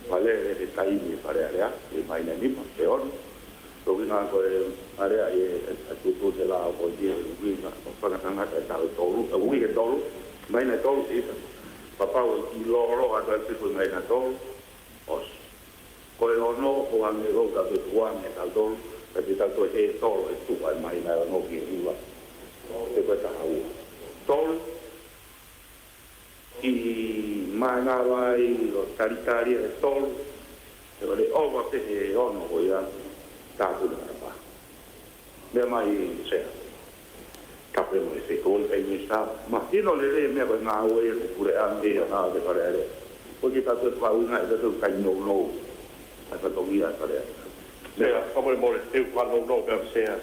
pale e taimi pare area, e mai na nima, te ono. Tō wina koe area e a tutu te la o koe ia e wina, o whakatangata e tau tolu, a ui e tolu, mai na tolu te isa. Papau e ki loro a tau tipu mai na tolu, os. Koe ono o ange roka te tuane e tau tolu, ka te tau e tolu e tua e mai na ono ki e iwa. Te koe taha ua. Tolu, ki mai ngā wai o taritari e tolu, e wale owa te he ono o ia, tāpuna na pā. Mea mai sea, kape mo e se kōle pei me sā. Ma, tino le re mea koe ngā ue e kure an e o ngā te pare are. O ki tātou e whaunga e tātou kai nou nou, a tātou ia pare are. Sea, kape mo le teu kwa nou nou pēr sea.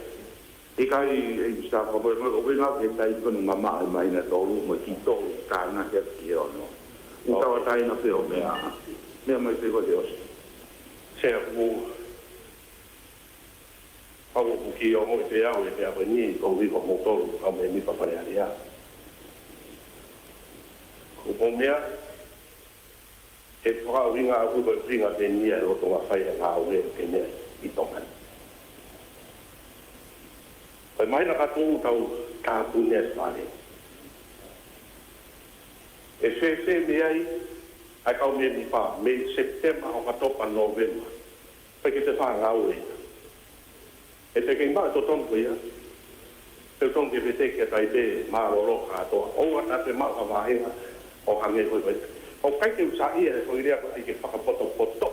E kai e sa kape mo o wina ke tai konu mama e mai na tolu, mo ki tolu kāna ke ki e ono. Utawa tai na peo mea, mea mai te koe te osi. Sea, Pau ku ki o mo te au e te awe ni ko wiko mo tolu ka me mi papare aria. Ko po mea e whaka winga a kuko e whinga te nia e roto ngā whai e ngā ue ke mea I tongan. Pai mai na katou tau kāpu nea spare. E se me ai ai kau me mi pā me septemba o katopa novemba. Pai ke te wha ngā ue. E te kei maa to tongu ia. Te tongu ke te ke tai te maa roro katoa. Oua ta te maa wahenga o hange koe koe. O kai te usa ia e koe rea koe ke whakapoto poto.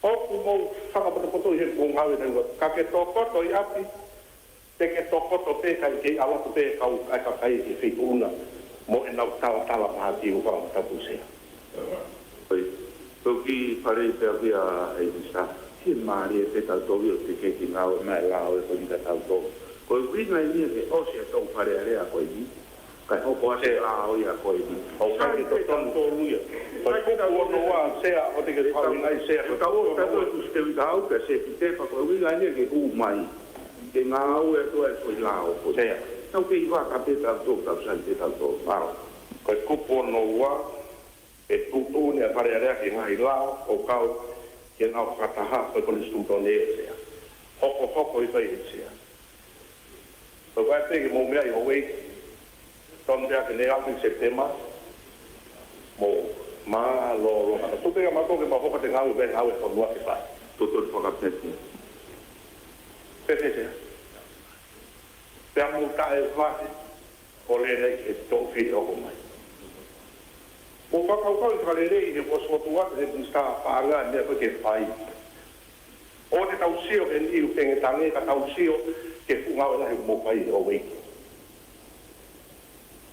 O ku mou whakapoto poto I he kong hawe tangua. Ka ke tokoto I api. Te ke tokoto te kai ke awatu te kau ai ka kai ke whiku una. Mo e nau tawa tala mahati uka o tapu sea. Oi, tō ki whare te awia e nisa. Ki maari e te tau towi o te keki ngau e mai lao e koni ka tau towi. Koe wina I nia ke osi e tau whare area koe ni. Kai hoko ase lao ia koe ni. O kai te tau towi ia. Pai kuka uono wā sea o te ke whau ngai sea. Ka o tato e kuste wika au ka se ki te wha koe wina nia ke hu mai. Ke ngau e toa e soi lao koe. Sea. Tau ke iwa ka te tau towi tau san te tau towi. Maro. Koe kupo no wā e tutu ne a whare area ke ngai lao o kau. Ke ngau whakataha koe kone stutone e sea. Hoko I whai e sea. Koe wai te ke mō mea I hoi. Tonu te ake ne api septema. Mō maa loro. Tupe ka mako ke mahoka te ngau ben hau e whanua ke whai. Toto te whakapeti. Pete sea. Pea mō tae whai. O le rei ke tō whiti oko mai. O whakaukau I whalerei he wasotua he mista whaanga mea koe ke whai. O te tausio he niu penge tange ka tausio ke whungau lahi mō whai o weiki.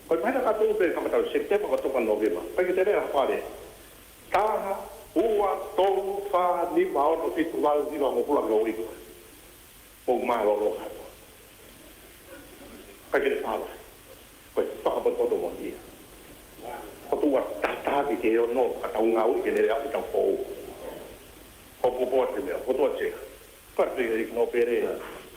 Koe maina katou pe whakatau septemba ka toka novemba. Pai ke te rea whare. Taha, ua, tolu, wha, nima, ono, fitu, walu, nima, ngopula, ngōwiko. Mō maa loro katoa. Pai ke te whare. Koe whakapototo mō ia. Kotua tātāki ke o no ka tau ngau I ke nere au tau pōu. Ko popo te mea, kotua teka. Karte I no pere.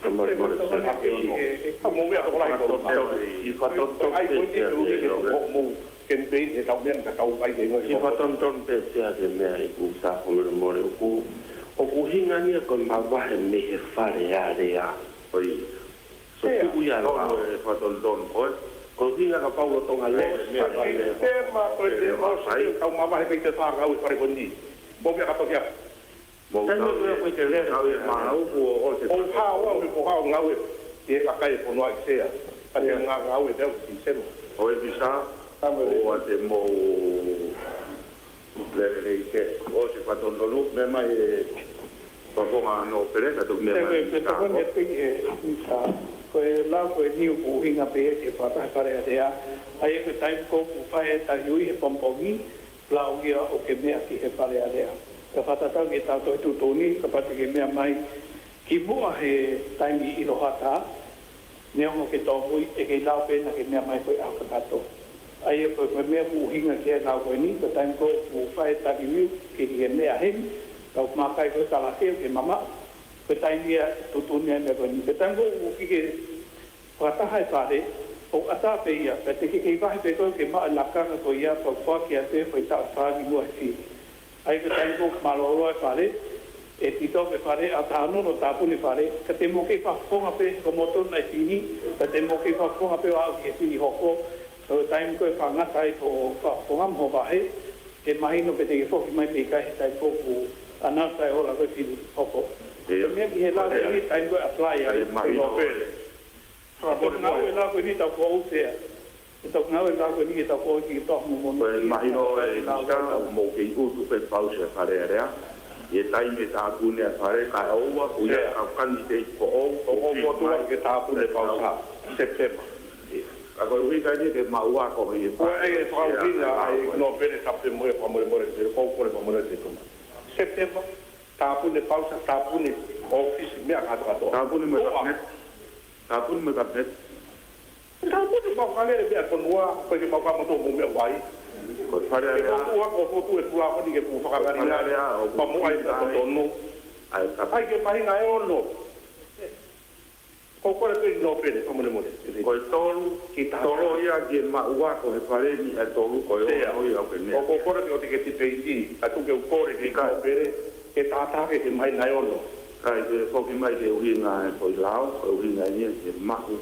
Ka mori mori se hake o no. Ka mō mea toko lai koto teo. I whatonton Ai pe koe sea te te uke mō campaign e tau mea ka tau ai te ngoi. I whatonton pe sea te mea I ku sa komere mori o ku. O ku hinga nia koe mawahe me he whare a rea. Oi. So tu ia roa e whatonton koe. Ko hinga ka paulo tonga le. Tema koe te mao sai kau mamahe pei te whāngau I whare koni. Mō mea ka tokia. Mo Tano ko te le. Au e mau o se. O hao o hao ngau e ka kai po no ia. Ane ngau e deu si semo. O e bisa o te mo le ke o se patondo lu me mai paponga no pereka tu me mai. Te ko ne pe e sa ko e la ko e ni u hinga pe e pa pa pare a ai ke tai ko u fa e ta yui e pompogi la o ia o ke mea ki he pare a rea. Ka whatatau ki tātou e tūtoni, ka pate ke mea mai ki mua he taimi i rohata, neongo ke tōpui e ke lau pēna ke mea mai koe au katato. Ai e koe mea uhinga ke lau koe ni, ka taimi ko u whae taki miu ke ke mea hemi, ka u makai koe talakeo ke mama, koe taimi a tūtoni a mea koe ni. Ka taimi ko u ki ke whataha e whare, o ata pe ia, ka te ke wahi pe koe ke maa lakanga koe ia, pa whaki a te whai ta whani mua e whiri. Ai ka taimi ko maloro e whare, e tito ke whare a tāno no tāpuni whare, ka te moke whafonga pe ko motona e whini, ka te moke whafonga pe o au ki e whini hoko, so taimi koe whangata e ko whafonga mho wahe, ke mahino pe te ke whoki mai pe kai he tai kōku anasa e hola koe whini hoko. Ka mea ki he lare ni taimi koe apply a e mahino pere. Ko ngau e la koe ni tau ko usea. Tau ngau e la koe ni tau ko ki toh mo mo. Koe mahino e nisa mo ke utu pe pause whare area. E taime tā pune a whare ka aua uia au kani te ko o motua ke tā pune pausa September. A koe ui kai ni ke maua ko i e Koe e whakauhinga ai no pere tape moe pa more te kōkore pa more te tuma. September, tā pune pausa, tā pune office mea katoa. Tā pune me kapinet. Tā pune me kapinet. Tā pune whakalere mea konua, koe ke maukamoto mo mea wai. Ko whare Ke area. kōkua ko fotu e pula koni ke pū whakangari pa mua i ta tono. Ai ke mahinga e ono. Kōkore pe no pere, pa more. Koe tolu, tolo ia ki e maua ko he whare ni e tolu koe o i au ke nea. O kōkore pe o te ke tipe i, a tu ke ukore ke no pere, ke tātake ke mahinga e ono. Kai te whoki mai ke uhinga e koi lao, koe uhinga ia ke mahu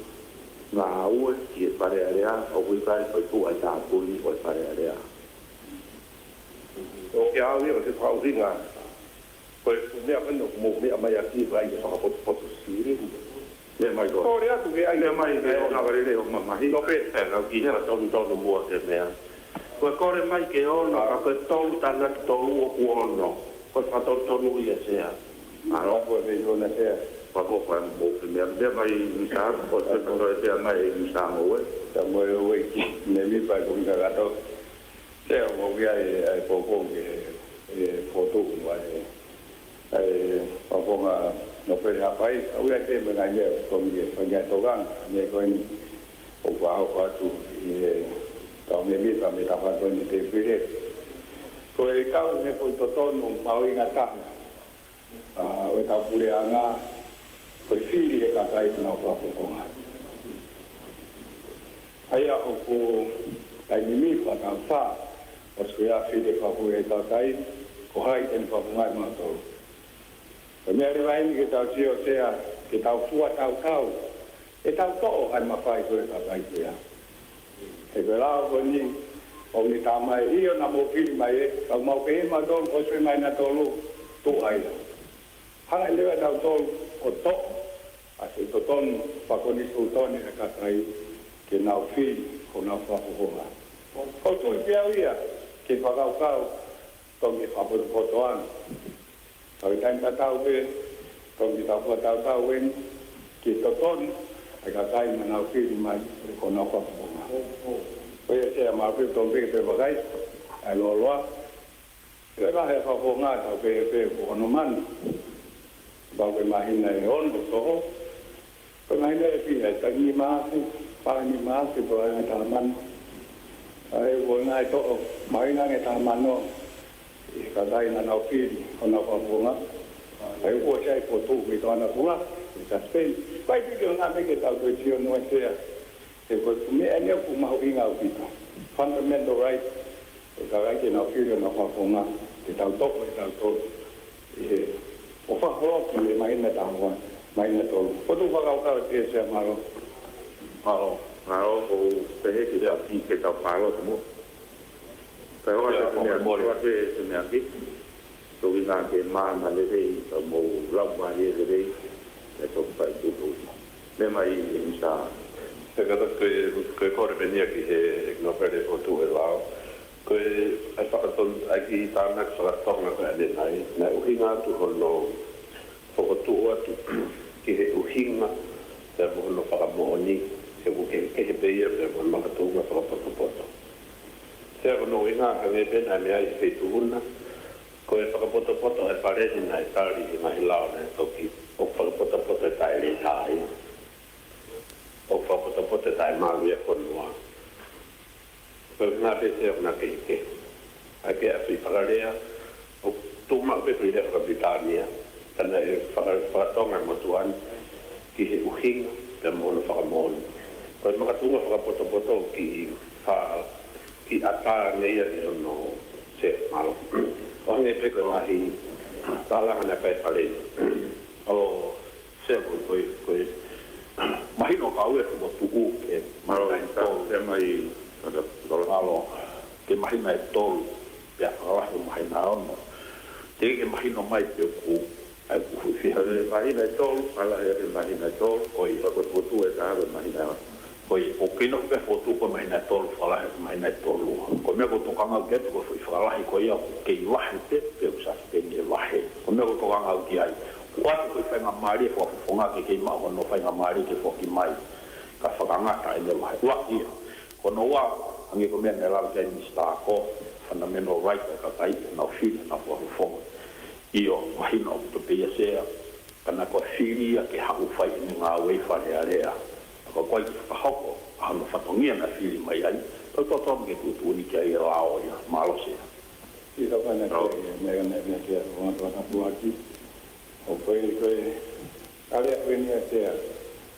ngā ue ki e whare area, o kui kai koe tu ai tā puni koe whare area. O ke au ia o te whauhinga, koe mea whenua mo mea mai a ki vai ke whakapotu siri. Le mai ko. Kōre atu ke ai. Le mai ke o nawarere o mamahi. No pe. E ngau ki hea tonu mua te mea. Koe kore mai ke ono, ka koe tolu tana ki tolu o kuono. Koe whatonu i a sea. Aro koe me i rona sea. Wako koe mo ke mea. Mea mai misa, o te kono e tea mai misa mo e. Ta mo e oi ki, me mi pai ko mika gato. Te o mo kia e poko ke foto kuma e paponga no pe hapai, au ia te me ngai e ko mi e whangia togang, me koe ni o wao watu i tau me mi pa me ta whanto ni te pire. Ko e kau me ko i totonu mau inga taha. O e tau pure anga, ko i whiri e kakai tuna o paponga. Aia o ko tai mimi pa tau wha, o sko ia whiri papu e tau tai, ko hai teni papungai mātou. Ko mea rewa eni ke tau tio sea, ke tau fua tau tau, e tau to'o hai mawhai koe tau tai kia. E koe lao ko ni, o ni tā mai, io na mō whiri mai e, tau mau ke e mātou, ko sui mai na tolu, tō aina. Hanga lewa tau tolu o to'o, a se totonu, whakoni tūtoni e kakai, ke nau whiri, ko nau whapuhonga. Ko tui pia ia, ke whakau kau, tongi whapuru kotoana. Tau taim tatau pe, tongi tau tau wen, ki totoni, ai kakai manau whiri mai, ko nau whapuhonga. Ko ia sea mawhi tongi pe wakai, ai loa. Ia rahe whapuhonga tau pe kono manu. Bau ke mahina e ondo soho, ko mahina e pia, tangi maasi, pāni maasi, po ai ngai tāmanu. Ai wo ngai to'o, mahina ngai tāmanu, i ka dai na nau whiri, o nau whapuhonga. Ai ua sei po tū mi tōna pula, i ka Spain. Pai piki o ngā meke tau koe tio nua sea, te koe kumea nea ku mahu inga o pita. Fundamental right, e ka rai ke nau whiri o nau whapuhonga, te tau toko, te tau tō. O whakoroki e mahina tāhua, mahina tōru. O tū whakaukau te sea maro. Maro o pehe ki rea ki ke tau pālo te mo. Kai hoa te mea ki, te mea ki. so ina ke mana le rei mo lau mai le rei e to pai tu le mai in sa se kada ke kore venia ki he no pere o tu e lao ko ai fa ton ai ki ta na sa tonga ka le nai na u hinga tu hono fo tu atu ki he u hinga te mo no fa mo ni se bu ke he pe ye pe mo ma tu ma fa pa se no hinga ka me pe na me ai fe tu una ko e fa pa e pare ni na tari mai lao na to ki o fa pa tai le tai o fa pa tai ma ye ko no na pese na ke ake a fi pararea o tuma pe fi de Britania tana e fa tonga motuan ki he uhinga te mono fa mono ko ma tuma fa poto ki fa ki ata ne ia no se malo o ne pe ko hi tala na pe pale o se ko mahino ka u e mo tu e malo se mai alo ke mahina e tolu pe ala o mahina ono te ke mahino mai pe ku ai ku fi ale mahina tolu ala e mahina tolu o i ko tu e ta mahina Koi o kino pe foto ko mai na tolu fala mai na tolu ko me ko to kanga ke ko foi fala ko ia ke wahe te pe usa ke ni wahe ko me ko kanga ki ai wa ko fa nga mari fo fonga ke ma ko no fa nga mari ke fo ki mai ka fa kanga ta ile wahe wa ia ko no wa ange ko me na la ke ni sta ko fundamental right ka tai na fi na fo fo io mai no to pe ia se kana ko filia ke ha u fa ni nga we fa le area ko koi ka hoko ano fatongia na fili mai ai to ke tu ni ke lao ya malo se i ka pana ke me ke o na tua ki o koi ale venia te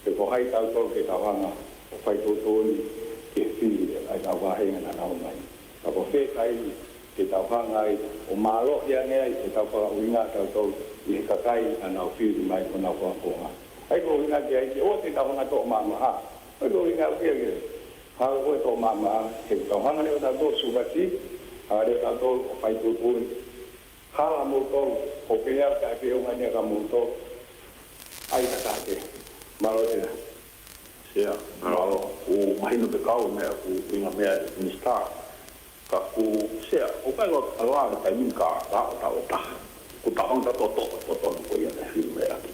ke ko hai tau to ke tawanga o fai to ni ke fili ai ka wa he na na mai ka ko fe kai ke tawanga ai o malo ya ne ai ke tau pa uinga tau to i ka kai ana fili mai ko na ko ai ko ina ke ai o te tawanga to mama ha ai ko ina ke ha ko to mama ke tawanga le ta to subati ha le ta to fai to ha la mo to o ke ya ka ke o ngania ka mo to ai ka ke malo te se malo o mai no pe kau me o ina me ni sta ka ku se o pa lo ala ta min ka ta ku ta on ta to ko ya na fi me aki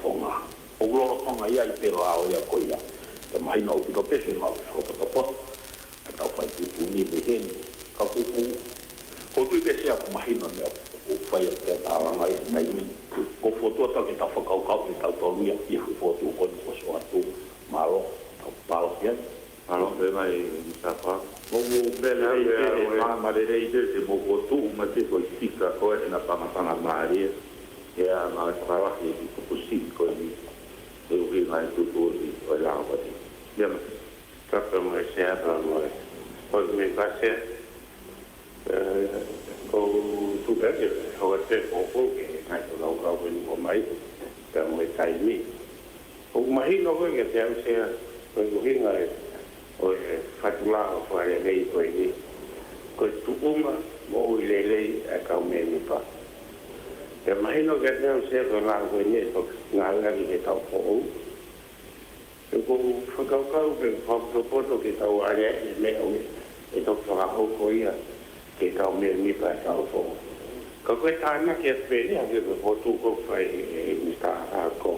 fonga o loro fonga ia I pe lao ia ko ia te mai no ki to pese ma ko to ta fai tu ni be hen ka ku ko tu pese a mai no me o fai te ta la mai mai mi ko foto ta ki ta fa ka ki ta to ia I foto ko so atu malo palo ia malo be mai sa pa mo bela ma le dei te mo ko tu ma te ko tika ko na pa maria ya ma trabajo y cinco y eu mais tudo e olhava ali já tá para mais certo mas pode me fazer o tudo é o até pouco que mais não gravo no mais para me sair me o imagino que tem ser o ringa o fatula o fare lei coi tu uma o lei a calmar pa te mahino ke te o se ko la ko ni to nga nga ki ta ko e ko whakaukau pe whakapoto ki tau are e me o e to whakahau ko ia ki tau me mi pa tau fo ka koe tāna ki a pēne a ke whotu ko whai e mi tā ko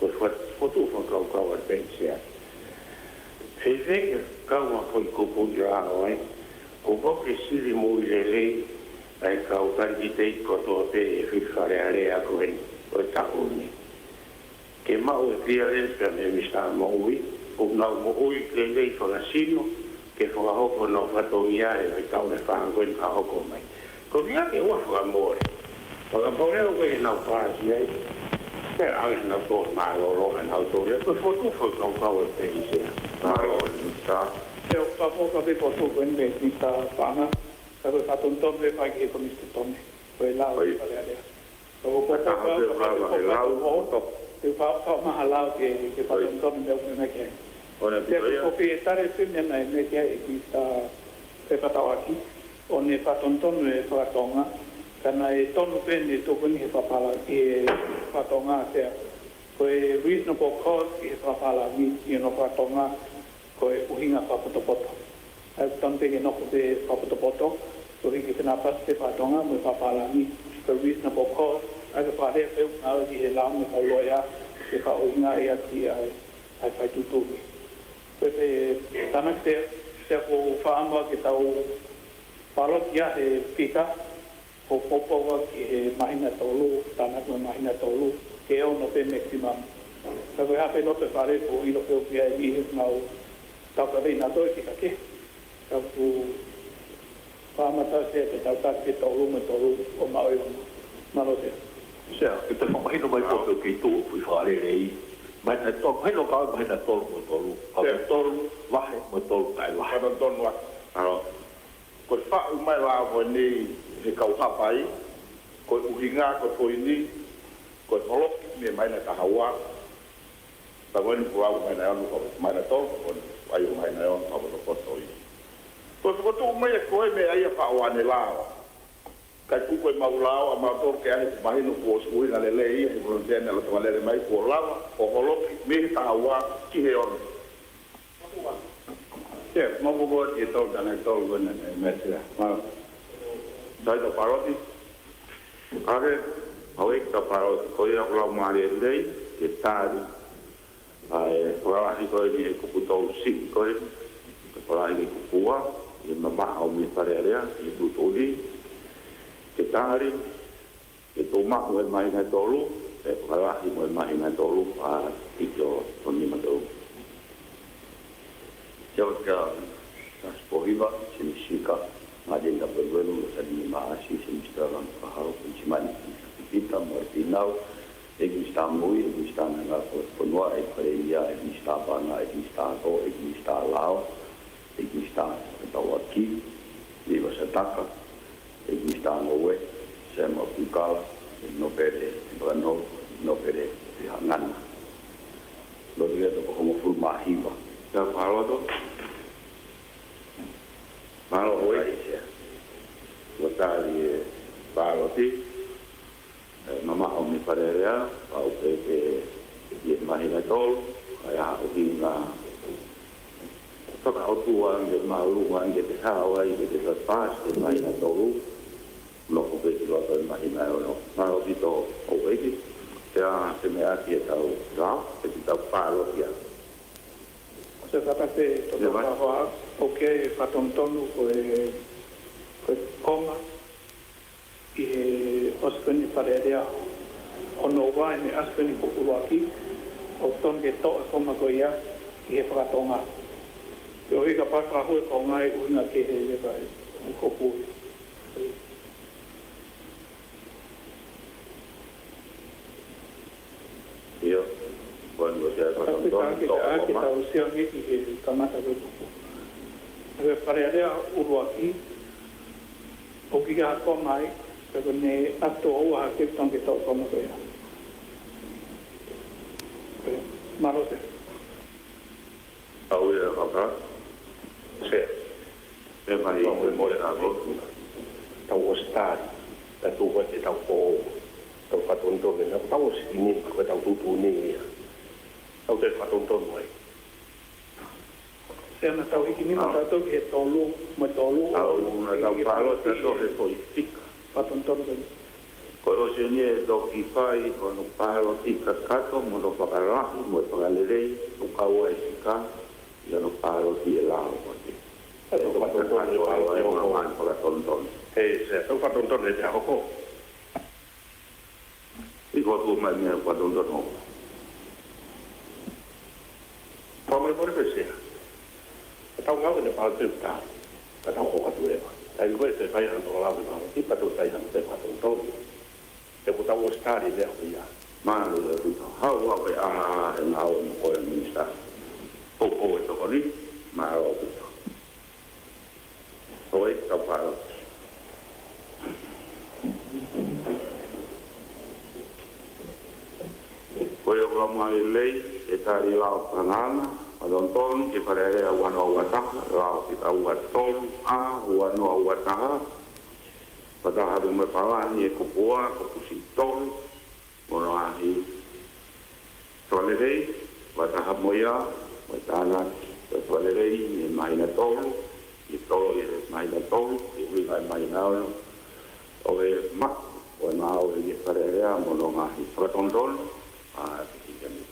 whotu whakaukau a pēnsia hei wheke kaua koi kupu i rāo ai ko boke siri mui le lei ai ka o tangi te koto pe e whiwhare are a koe o tako ni. Ke mau e pia rensa me mista maui, o nau mo ui ke lei whakasino, ke whakahoko no whatongia e mai tau ne whangoen ka hoko mai. Ko mia ke ua whakamore. Whakamore o koe nau whasi ai, ke ange nau tō māroro e nau tō rea, ko whotu whakau e pe i se. Māroro e mista. Te o papoka pe potu koe me mista whanga, ka koe whatonton me whai ke ko mista tone. Koe lau e whare area. O koe whakau te whao maha lau ke whatonton me au me ke. Te o pe e tare whimia nei me ke e ki ta te whatau aki. O ne whatonton me whakatonga, Kana e tonu pene tōku ni he whapala i e whatonga sea. Ko e reasonable cause i he whapala ni i no whatonga ko e uhinga whapotopoto. Ai tampe ke noko te whapotopoto, ko hiki tena pas te whatonga mo whapala ni ko reasonable cause. Ai ka whare peu ngau i he lao me ka loia e ka uhinga e ati ai whaitutumi. Ko te tanak te ko whaama ke tau whalotia he pika, ko popowa ki he mahina tolu, tānak me mahina tolu, ke ono pe maximum. Ka koe hape no pe whare ko ilo peo pia e ihi ngau tauka rei nā toi ki ka ke. Ka ku whaamata se te tautak ke tolu me tolu o maoi o malo te. Sea, e te whamahino mai po peo kei tō pui whare rei. Mahina tolu, mahino kao mahina tolu mo tolu. Ka tolu wahe mo tolu kai wahe. Ka tonu wahe. Aro. Ko whau mai lawa ni he kau hapai, ko uhinga, ko toini, ko holok, me mai na kahawa, tawani puau mai na anu, mai na tol, ko ayu mai na anu, ko toi. Ko tu mai ko me ai fa wane lao. Kai ku ko mau lao, ma to ke ai mai no ko sui na le lei, e ko ten na to le mai ko lao, ko holok, me kahawa, ki he on. Che, mo go e to dana to go na mesia. Ma Dai to paroti. Are hoi ka paroti ko ia ko mari dei ke tari. Ai ko ai ko ni ko puto si ko ko ai ni kua e mama au mi pare area e tu todi. Ke tari ke to ma ko mai na tolu e ko ai mo mai na tolu a ito toni ma tolu. Jauka spohiva simishika majenga berwelu sadi maasi simistaran kaharo pensimani kita martinau egistambui egistana ponua e pareia egistapana egistato egistalao egista tawaki viva sataka egistano we sema pukala no pere brano no pere hangana lo dia to como fulma hiva Ya parado. Malo hoy. Watari paroti. Mama o mi parerea au pe ye mahina tol ya uhinga. Toka otua nge maulu nge te hawa nge te pas te mahina tol. No ko pe lo to mahina no. Malo dito o vedi. Ya se me hace tau ra, te tau paroti. Se whakate to whahoa, oke whatontonu ko e koma i he oskani wharerea ono wai me askani kukuruaki o tonke to e koma ko ia i he whakatonga. Te ohi ka pakahu e konga e uinga ke he lewa e kopu. Iyo. Bueno, ya Tapi kita usia ni di kamata itu. Tapi pada uruaki, oki aku mai, sebelum atau awak kita kita sama saya. Malu deh. Tahu ya apa? Sea, Memang mo mo ako. Tau ostari, tau ko te tau po. Tau patonton na tau sini ko tau tutu ni. Tau te whatonton mai. Saya nak tahu ini mata tu ke tolu, metolu. Tahu na tau palo te so he politika. Patonton tu. Ko se ni do ki fai ko no palo tika kato mo do pakara mo pagalere o kawa esika ya no palo ti elao ko ti. Tau whatonton ni Ai o man ko la tonton. sea, tau whatonton ni te hoko. Iko tu mai me ko tonton no. Pamai pore pese. Tau ngau ne pa te ta. Ta tau ko tu e. Ai ko te pai han la ba. Ti pa tu tai han te pa tu to. Te ko tau stari de ia. Mana le tu. Hau wa pe a en au ko minista. O to ko ni ma o tu. Oi, ta palo. Ko yo mai lei e tari lao panana, adonton ke parere wano wata, lao kita wat tol a wano wata. Pataharu me pawani e kupua, kupusi tolu, mono ahi tolerei, pataha moia, patana, tolerei, e maina tolu, e tolu e maina tolu, e uinga e maina ono, o e mak, o e mao e parerea, mono ahi fratondolu, a tikikani.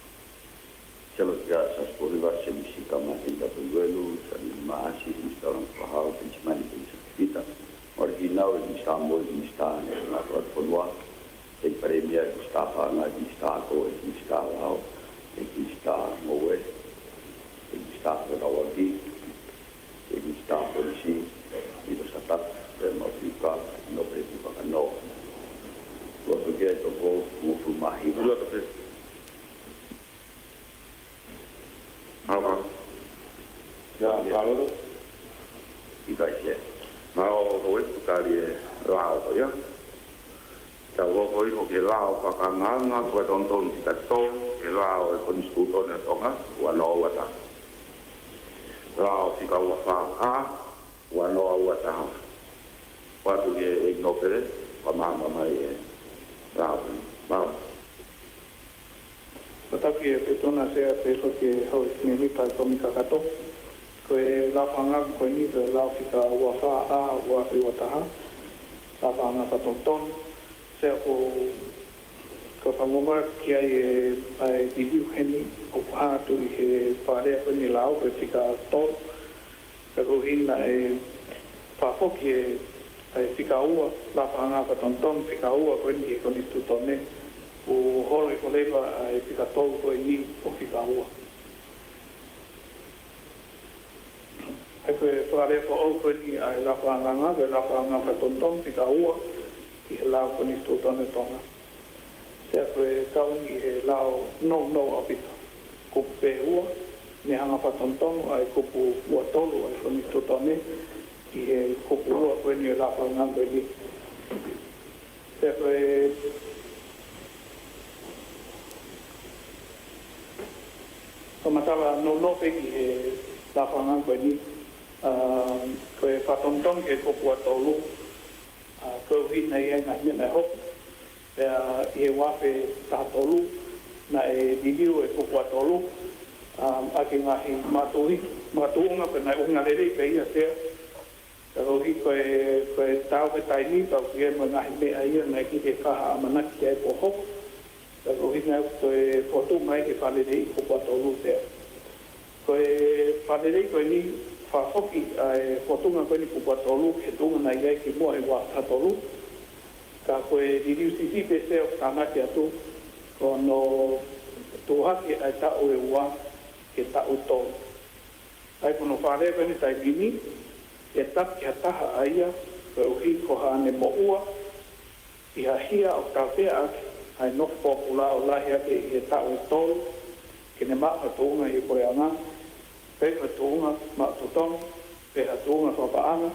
Selo kia sasporiva se misika mahinda punguelu, sa ni maasi, mistaran pahau, pensimani, pensimita. Original di Istanbul di sta nella Rotfolua e premia di sta parla di sta co di sta lao e di sta moe e di sta per avanti e di sta polisi di lo sta per motivar no preocupa no lo che to go mu fu mai lo to ya Carlo y gracias Mao hoi putari e lao ko ia. Ta hoi ko ke lao pakanganga ko tonton tika tol, ke lao e koni skuto na tonga, ua no wata. Lao tika ua wha ua no wata. Watu ke e nopere, pa mama mai e lao. Mao. Pataki e petona sea peso ke hau ni pa komika kato. Koe la whanga koe ni te lau whika ua wha a ua whiwa taha. La whanga patonton. Sea ko whamoma ki ai e diviu heni o pātu i he wharea koe ni lau koe whika tol. Ka rohina e whafoki e whika ua. La whanga patonton whika ua koe ni e koni tutone. O holo e koleva e whika tol koe ni o whika ua. E koe whare ko au koe ni ai la whanganga, koe la whanganga tonton tika ua i he lau koni stutone tonga. Sea koe kaungi he lau no apita. Kupu pe ua, ne hanga whatonton ai kupu ua tolu ai koni stutone i he kupu ua koe ni la whanganga koe ni. Sea koe Kamatala no peki he la whanganga koe ni. Koe whatontong ke kopua tolu koe hina i enga hina hop pea i he wape taha tolu na e didiu e kopua tolu ake ngahi matuunga pe nai unga lere pe ia sea ka rohi koe tau pe taini pau ki e mo ngahi mea ia na ki te kaha amanaki e po hop ka rohi ngai koe potu mai ke whalere i kopua tolu sea koe whalere koe ni whafoki e whatunga koe ni kupua tolu ke tunga na iai ki mua e wā tolu ka koe diriu sisi pe seo kāngati atu ko no tuhaki ai tau e wā ke tau tolu ai kono whare koe ni tai bini e taki ha taha aia koe uhi ko hane mo ua i ha hia o kawhea ake ai no popula o lahi ake i he tau e tolu ke ne maa tunga i koe anga pe ko tunga ma tuton pe tunga fa paanga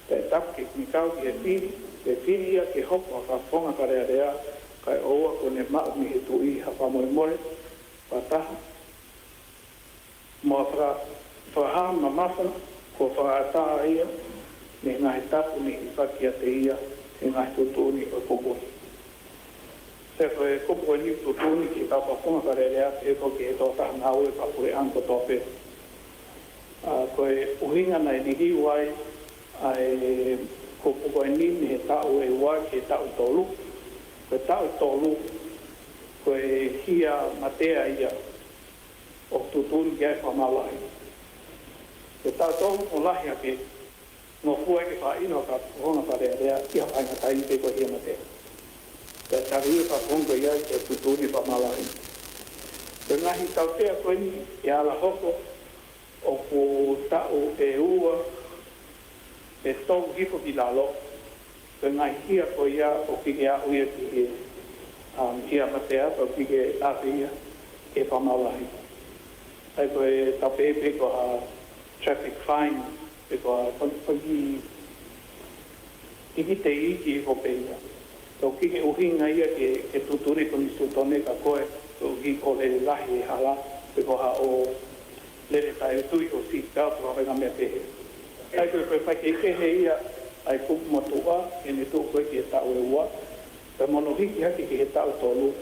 pe tap ki mikau ki e fili ia ke hopa fa fonga kare area kai oa ko ne ma mi he tu i ha pa mo pa ta mo fa ha ma masa ko fa ta ia ne na tap ni fa ki te ia e na tu ni o ko se foi ko ni tu ni ki ta fa fonga kare area e ko ke to ta na o pa ko an ko to pe koe uhinga nei nigi wai ai ko koe nini he tau e wai ke tau tolu. Koe tau tolu koe hia matea ia o tutun kia e whamalai. Koe tau tolu o lahi ake no fua ke whaino ka hona wharea rea ia whainga taini te koe hia matea. Koe tari e whakonga ia ke tutun i whamalai. Koe ngahi tau tea koe ni e ala hoko o ko tau e ua e tau hifo ki lalo pe ngai hia ko ia o ki a uia ki hia matea o ki ke awhia e whamalahi ai ko e tapepe ko ha traffic fine e ko a pagi ki te iki ko peia to ki ke uhinga ia ke tuturi ko ni sutone ka koe to ki ko le lahi hala e ko ha o lere tai tui o si ka pro venga me te ai ko pe ke he ia ai ku motua e ne tu ko ki ta o wa pe mono hiki haki ki ta o tolu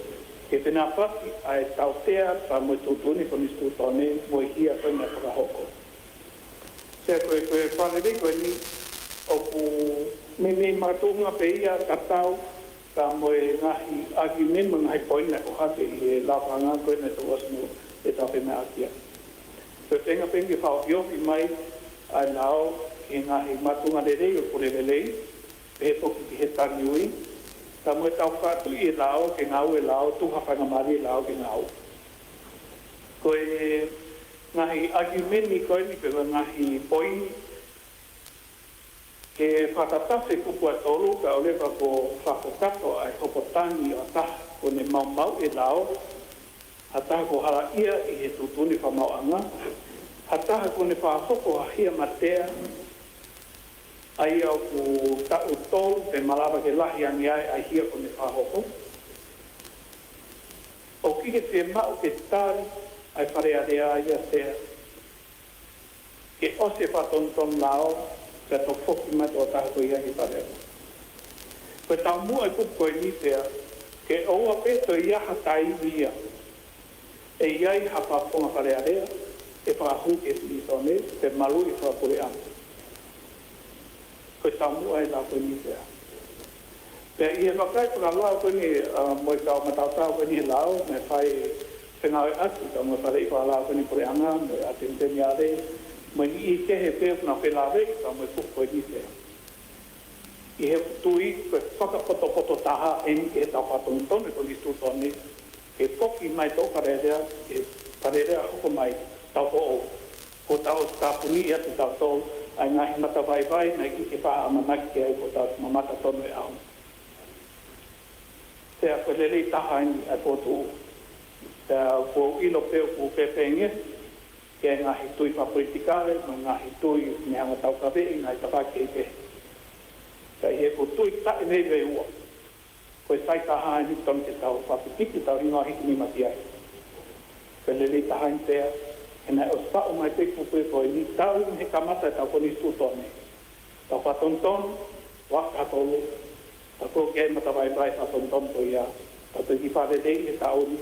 ke pena paki ai tau tea pa mo tu tu ni ko ni stu tone mo hia ko na ka hoko se ko fa le ko ni o ku me matunga pe ia ka tau ka mo ngahi agi men mo ngai poina o ha te la panga ko na to was mo e ta pe ma akia so tenga pengi fa yo fi mai ai nao e ngahi matunga de rei o pure lei pe po ki he taniui ta mo tau fa tu i lao ke ngau e lao tu ha fa ngamari lao ke ngau ko e ngahi agi men ni ko ni pe ngahi poini ke whakatase kupua tolu ka ole ko whakatato ai hopotangi o taha ko ne mau e lao hataha ko hala ia i he tutuni whamauanga hataha ko ne whahoko a hia matea ai au ku tau tolu te malawa ke lahi ani ai hia ko ne whahoko o kike te mau ke tari ai wharearea ia tea ke ose whatonton lao ka to foki mai to ta ko ia ki pare ko ta mu ai ku ko ni te ke o a pe to ia ha tai ia e ia i ha pa ko pare area e pa hu ke ni to ne te malu i fa pure am ko ta mu ai la ko ni te pe ia ka kai ko la ko ni mo ka ma ta ko ni la me fai penga atu ta mo pare i pa la ko ni pure anga me atente ni ade mai I ke he pe na pe la ve ka mo ku ko ni te I he tui ko whakapoto taha e ni ke tau paton tone ko ni stu tone ke poki mai tau karerea ke karerea hoko mai tau po ko tau tapuni ia te tau tau ai ngahi mata vai vai na ki ke paa amanaki ke ai ko tau mamata tonu e au te a koe lelei taha ni a kotu te a ko ilo peo ku pepenge ke ngahi tui papolitikare ma ngahi tui me hanga tau kawe i ngai tapake i pe ka I he ko tui ta e nei ua koe sai taha ni ton te tau papitiki tau ringa hiki ni mati ai ka lelei taha ni tea e nai o spao mai te kupu e koe ni tau ni he kamata e tau koni stu tone tau patonton waka tolu tau ko ke mata vai vai patonton to ia tau te ki pare dei e tau ni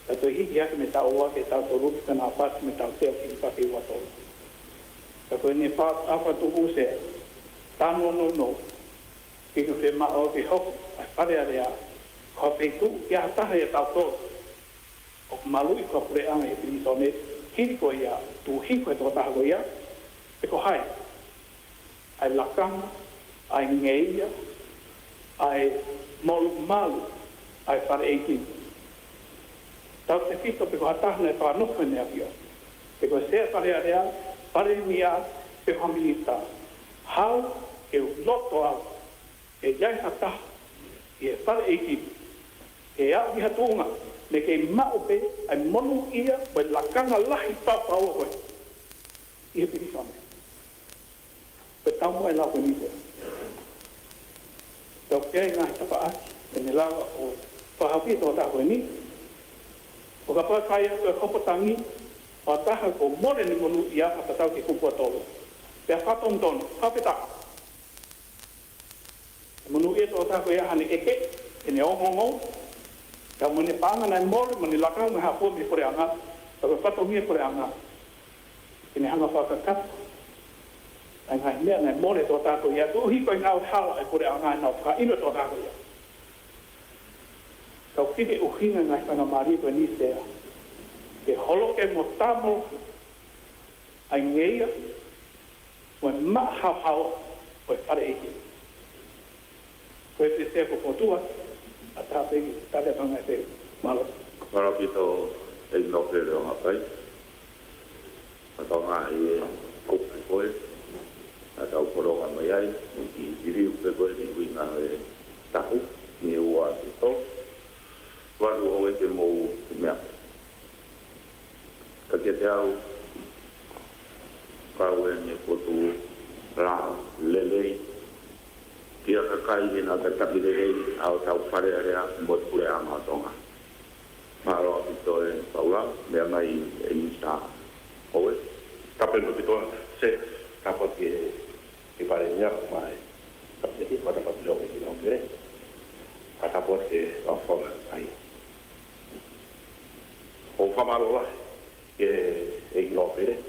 tau te hiki haki me tau ua ke tau toru ka na pati me tau teo ki pake ua tolu tau koe ni pat apa tuku se tano no ki ku te mao ki hoku ai pare area ko pe tu ki a taha e tau tolu o malu I ko pure anga e pini tone hiri ko ia tu hiko e tō taha ko ia e ko hai ai lakanga ai ngeia ai molu malu ai whare eiki tau te whito pe ko hatahana e whanoko ne apio pe ko sea whare area whare mia pe hamilita hau e loto au e iai hataha I e whare eiki e au ki hatunga me ke mao pe ai monu ia pe lakanga lahi papau koe I he pini whame pe tau mo e lau koe nite tau kei ngā tapa aki e ne lawa o whahapi tō tā koe ni o ka pai kai atu e hopotangi o taha ko more ni monu ia hapatau ki kupua tolo pe a whatontono hapeta monu ia tō tā koe ahane eke e ne ongongo ka mone panga nai more mone lakau me hapua mi pore anga ka koe whatongi e pore anga e ne hanga whakakata ai ngai mea ngai more tō tā koe ia tu hiko I ngau hala e pore anga nau ka ino tō tā koe ia kau kike uhinga ngai whanga mari koe ni sea ke holo ke mo tamo ai ngeia mo ma hau hau koe whare eki koe te sea ko potua a tāpegi tāre panga e te malo Wharapi tō e nope reo ngā pai a tau ngā e kupu koe a tau koronga mai ai I iriu pe koe ni hui ngā e tahu ni ua te tō waru o e te mou te mea ka ke te au kau e ne kotu rā lelei kia ka kai hina ka tapi lelei au tau whare area mo te pure a mātonga maro a pito e paula mea mai e nisa oe Kapel mo pito se kapot ke pare nia mai Jadi pada pasal ini okey. Kata buat ke apa lagi? O famalo lah ke igno pere.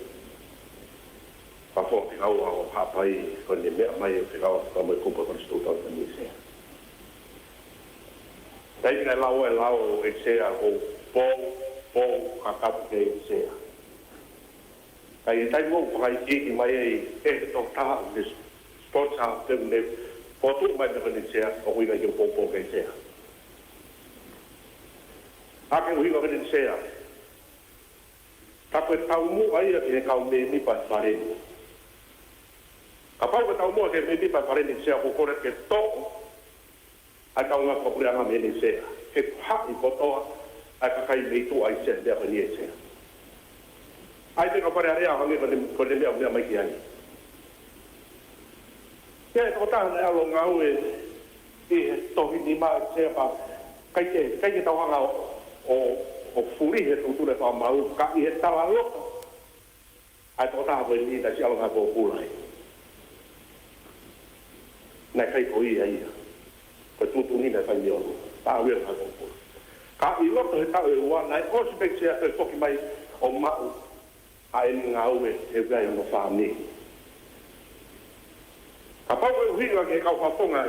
Papo que ao ao hapai con de me mai que ao como cupo con estudo de mise. Dai na lao e sea o po kakap ke sea. Kai tai mo pai ki mai e to ta des sports out de ne foto mai de vencer o ina que po que sea. A que o ina vencer. Tapi tau mo ai que kau me ni pa pare. Kapau que tau mo que me ni pa pare ni sea ko kore que to a kau nga ko pria nga me ni sea. Que ha i foto a kai me tu ai se de ni sea. Ai te ko pare area hangi ko de me mai ki ani. Ia ko ta na lo ngau e to ni ma se pa kai ke tau hanga o furi he tu le pa mau ka i he tala lo. Ai to ta ko ni ta si alo nga ko pulai. Na kai ko i ai. Ko tu ni na fa ni o. Ta wi ha ko pulai. Ka i lo to he ta e wa na o se pe se e ko ki mai o ma ai ngau e vai no fa ni. Kapau ko hinga ke kau fafonga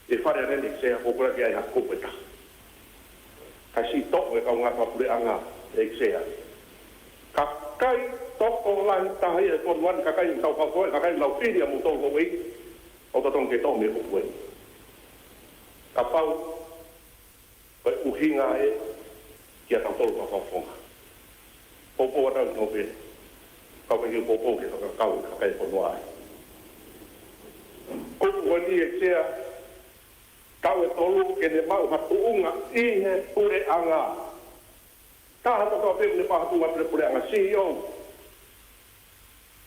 e fare rene se ko kura ke ai hakko peta. Kasi to e kau nga papure anga e sea. Kakai to ko lan ta e ko wan kakai kau fafo kakai lau fini mo to ko we. O to tong ke to me ko we. Kapau ko hinga e ke ta to ko fafonga. Popo ra no pe. Kau pergi popo ke kau kai ponua. Kau wani e sea kau e tolu ke ne mau hatu unga i he pure anga. Ta hatu kau pe ne pa hatu wa pure anga CEO.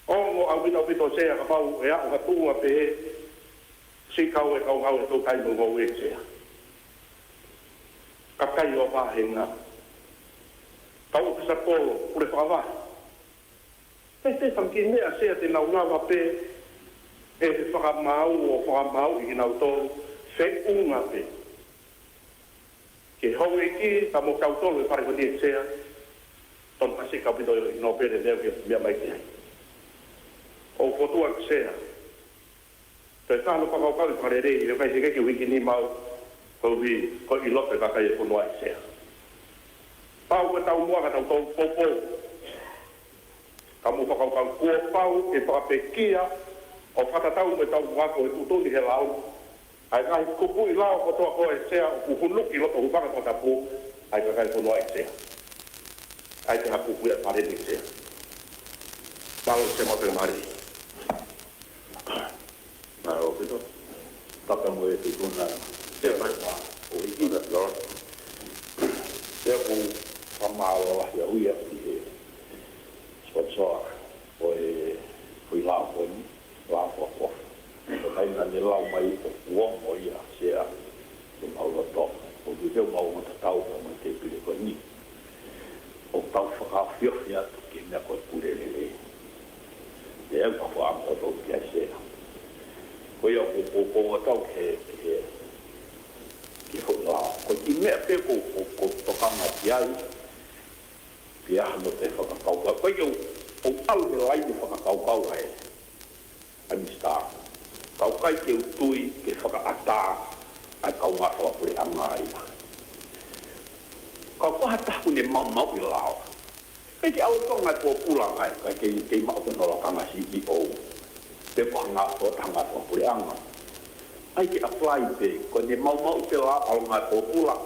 Ongo au bito bito sea kau e au hatu unga pe he si kau e kau ngau e tau kai mo e sea. Kakai o pa henga. Kau ke sa polo pure pa te whanki mea sea te naungawa pe e te whakamau o whakamau i nau tōru whek unga pe. Ke hau e ki ta mo kau tōru e whare wani e sea ton pasi kau pito i no pere leo ke mea mai ki hai. O whotua ke sea. Te whānu whakau i whare rei i kai se keki wiki ni mau ko i lope kakai e whanua i sea. Pau e tau mua ka tau tōru popo. Kamu whakau kua pau e whakapekia o whatatau me tau wako e tutuni he lau. Ai kai kupu i lau kotoa koe sea o kuhunuki loto hupaka ko tapu ai kakai konoa e sea. Ai te hapu kuia pare ni sea. Malo se mo te mari. Maro pito. Taka mo e tutuna. Te mai pa. O i ina lor. Te ku whamalo ya uia ki he. Sponsor foi lá foi lá foi aí na lá mai o homem ia ser o mal do o que eu mal não tá o não tem que com ni o tal faca fia que me acor por ele é o faca do que é ser foi o tal que foi lá o que me pegou o tocar na piada pia no te whakakau kau. Koe keu o alu me lai ni whakakau kau hai. Amista. Kau kai keu tui ke whakaata ai kau ngā whakapure anga aina. Kau koha tahu ne mau i lao. Kei ke au tonga kua pulang ai. Kai kei mau te nolo kanga CEO. Te whanga tanga whakapure anga. Ai ke apply te. Ko ne mau te la au ngā kua pulang.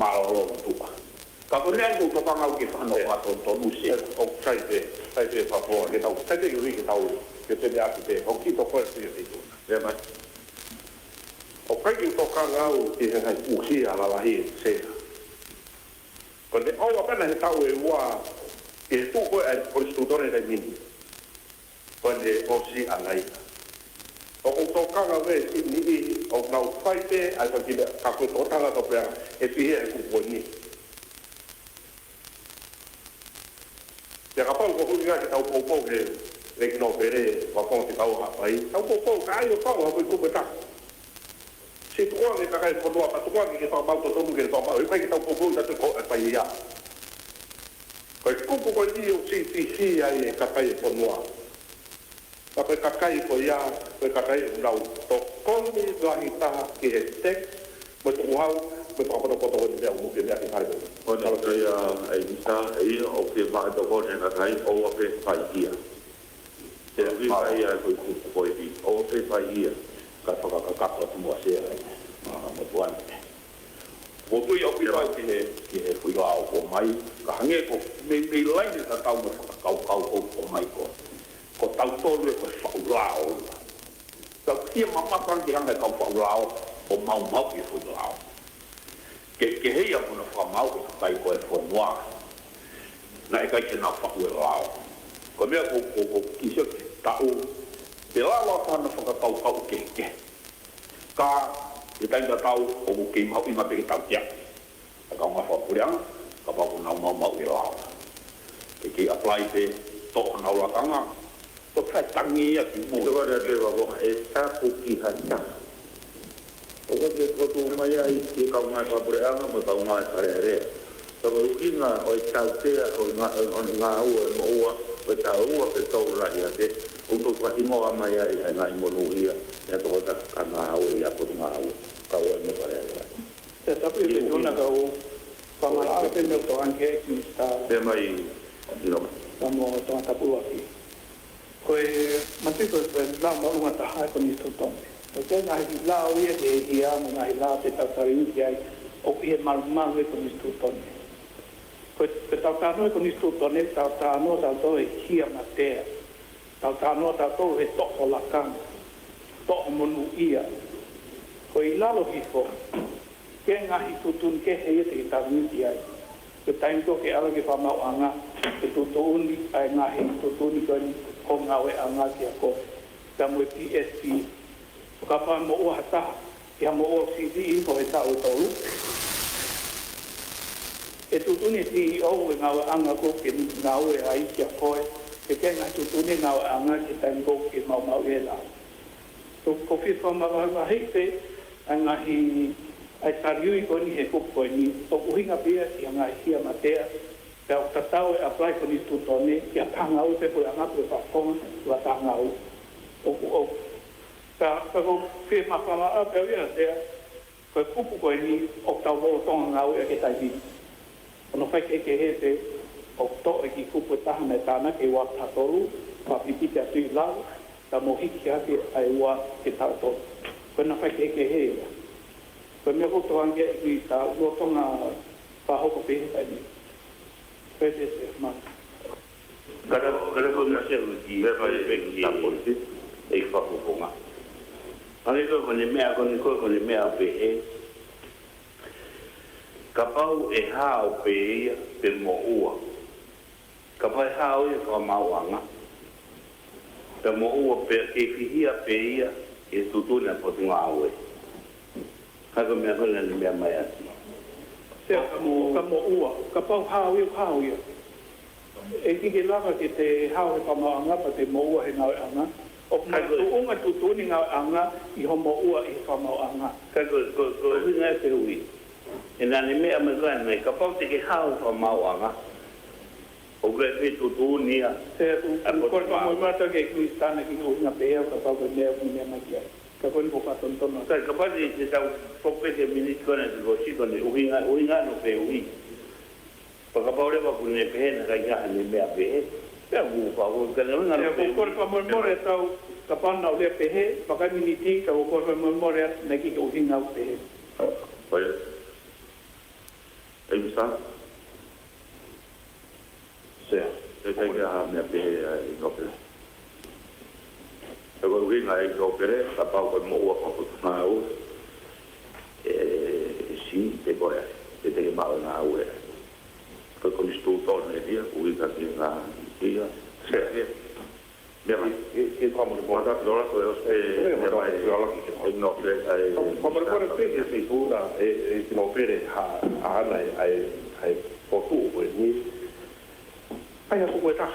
Maro tua. Kako nea ko to panga ke whano ato tonu se. O sai te whapoa ke tau. Sai te yuri ke tau ke te mea ki te. O ki to koe te te tūna. Rea mai. O kai ki to kanga au i he ngai uhi a lalahi e sea. Ko ne au apena he tau e ua e tū koe ai ko studore rei mini. Ko ne o si anai. O to kanga we si ni i o nau whai te ai ka ki ka koe to tanga to prea e fihe e kupo ni. Te kapau ko hui ngā ke tau pōpō ke le no pere wa ko te tau ha pai tau ko ka yo pa wa ko peta se tu wa ka kai ko pa tu wa ke pa ba to mu ke pa ba pai ke tau ko ta ko pai ya ko ko ni o si ai ka kai ko noa pa ka kai ko ya ka kai no to ko ni ga ita ke te mo tu wa ko pa ko to ni ya mo ke ya ke kai o na ka ya ai sa ai o ke ba to ko ne ka kai o ke pai ia e ai ai ko i o ke pai ia ka ka mo se mo tuan mo tu yo pi ke fui lao ko mai ka hange ko me lai ni ta tau mo ko mai ko tau to le ko fa lao ta ki mama kan ki hanga ka fa lao o mau ki fui lao ke he ya mo fa mau ko kai ko e fo noa na e kai ke na fa lao ko me ko ki se tau pe la fa na fa ka ke ka i tainga tau o mo ke mau i ma pe tau tia ka nga fa pureang ka pa ko na mau i lao ke apply pe to na la kanga to fa tangi ya ki mo to va de va ko e ta ku ki ha ta o ko tu mai ai ki ka nga fa pureang mo ta nga re to ko ki nga o ta te o nga o o ta o pe to la ya te o to fa mo mai ai nga mo no ia ya to ta ka nga o ya ko nga o ka o me pare se tapi te tona ka o pa ma te me to anche ki sta te mai no como to ta pu aquí koe mate ko la mo ma ta ha ko ni to to o te na hi la o ye de ia mo na hi la te ta ta ri ki ai o ki mal mal ko ni to to ko te ta ta no ko ni to to ne ta ta no ta to e hi ma te ta no ta to e to o la kan to mo nu ia ko i lalo ki fo ke ngahi tutun ke he te ta ni ai ke tain to ke ala ke fa mau anga ke tutun ai ngahi tutun ko ni ko ngawe anga ki ko ta mo PSP ka fa mo o hata ya mo o CD ko e ta o to e tutun ni o ngawe anga ko ke ngawe ai ki ko ke ngahi tutun ni ngawe anga ki tain ko ke mau e la to ko fi fa ma va hite angahi ai tariui ko ni he ko ni o uhinga pia i anga hia matea te o tatau e apply ko ni tutone ki atanga o pe ko anga ko fa ko wa tanga o ta ko fi ma fa ma a pe ia te ko kupu ko ni o tau o tonga o e ke tai ni ono fa ke he te o to e ki kupu ta me tana ke wa tatolu pa pipi te atu la ta mo hiki ake ai wa ke ta to ko na fa ke he ko me ko to ange ki ta lo to na pa ho ko pe ta ni pe se ma kada ko na se ki me vai pe ki ta po ti e fa ko nga ale ko ni me ko ni me a pe e ka pau e ha o pe mo ua ka pai ha o e fa ma wanga te mo ua pe ke fihia pe ia e tutuna po tunga awe ka me ko ni me mai ati se ka mo ua ka pau ha o e ki ke lava ke te ha o pa ma anga pa te mo ua he na anga o na tu unga tutuni nga anga i ho mo ua i fa ma anga ka ko hinga se ui e na ni me amagan me ka pau te ke ha o pa ma anga o ke te tutuni a se ko pa mo ma ta ke ki sta na ki o na pe ka pa ko me ma ki ka ko ni ko pa ton ton ka pa ni te ta po pe de minute ko na ko si ko ni o hinga no pe ui pa ka pa le pa ku ne pe na ka ya ni me a pe ya bu pa ko ka na na ko pa mo mo re tau ka pa na le pe he pa ka minute ka ko pa mo mo re na ki o hinga pe he Oye, ¿ahí está? se Yo sé que a mi ape no pero. Pero que ngai no pero, la pau con mo o con mau. Sí, te voy a. Te te mal na ue. Que con isto todo ne dia, o que que na dia. Se Mira, e como de guarda dólar todo é no pre como por especie se pura e no pere ha ana ai po tu o ni ai a ko ta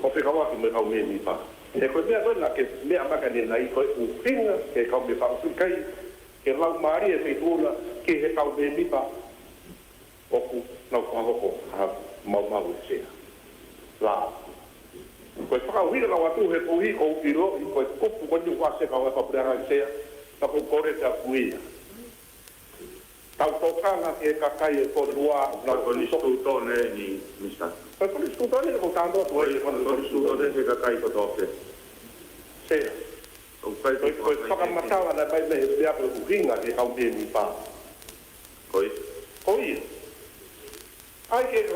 o se kawa ki me kau me mi pa e ko mea kona ke mea maka ne nai koe uhinga ke kau me whakawhi kai ke lau maari e mei tūna ke he kau me mi pa oku nau kahoko ha mau e sea la koe whakawhira lau atu he puhi ko upiro i koe kupu konyu wase kau e papureanga i sea ta ko kore te apuia tau tokanga ke kakai e korua na ko ni stutone ni mista pa ko ni stutone ko tanto to e ko ni stutone ke kakai ko toke se o pai ko toka matala na pai me he apo uhinga ke kau te ni pa koi ai ke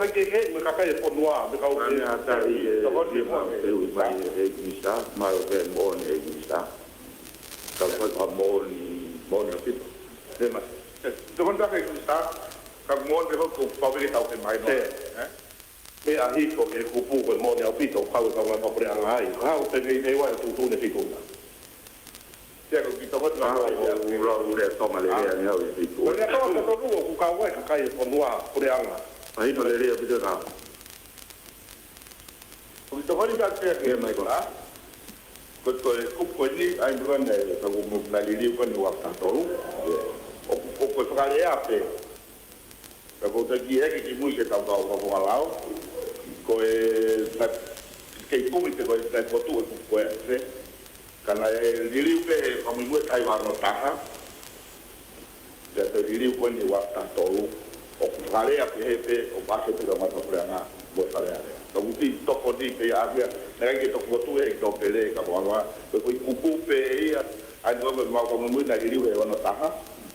me kakai e korua me kau ni ata i to ko ni mai e mista ma o ke mo ni mista ka ko mo ni fit de ma de kon ta ke sta ka mo de ko pa ve ta ke mai no me a hiko ke kupu ko mo ni au pito kau ka wa pa ai kau te nei wa tu ne fituna te ko pito ko na ro le toma le ni au i ko ne ka to ku ka wa ka kai ko noa pureanga ai no le pito ka ko to ko ni ka ke mai ko ko ni ai mo ne ka mo na li ko ni wa ta to o para ape ka ko te ki e ki mu ke ta ko lao ko e na ke pu te ko te ko tu ko e kana e li pe ko mu tai wa no ta te li ko ni wa ta to o para ape he o pa ke te ma to prana mo para ape to ti to ko di pe ape na ke to ko tu e to pele ka wa ko ku pe ia ai no ma ko mu na li we wa no ta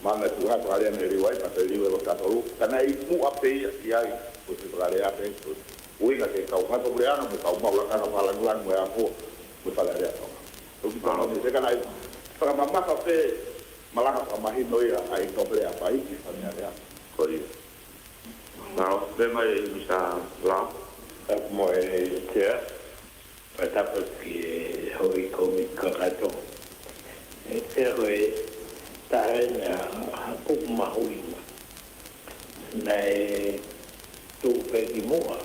mana tu ha para ne riwai pa te liwe ka tolu kana i mu ape ia ko te para ape ko ui ka ke kau ha to breana mo kau mau la kana pala ngulan mo apo mo pala rea to ki pa no te kana para mama ka pe malaha pa mahi noia ai to bre apa i ki pa ne rea ko i now de mai mista la mo e te pa ta pa ki hoi ko mi ka to e te hoi taena hapu mahui nei tu pe di mua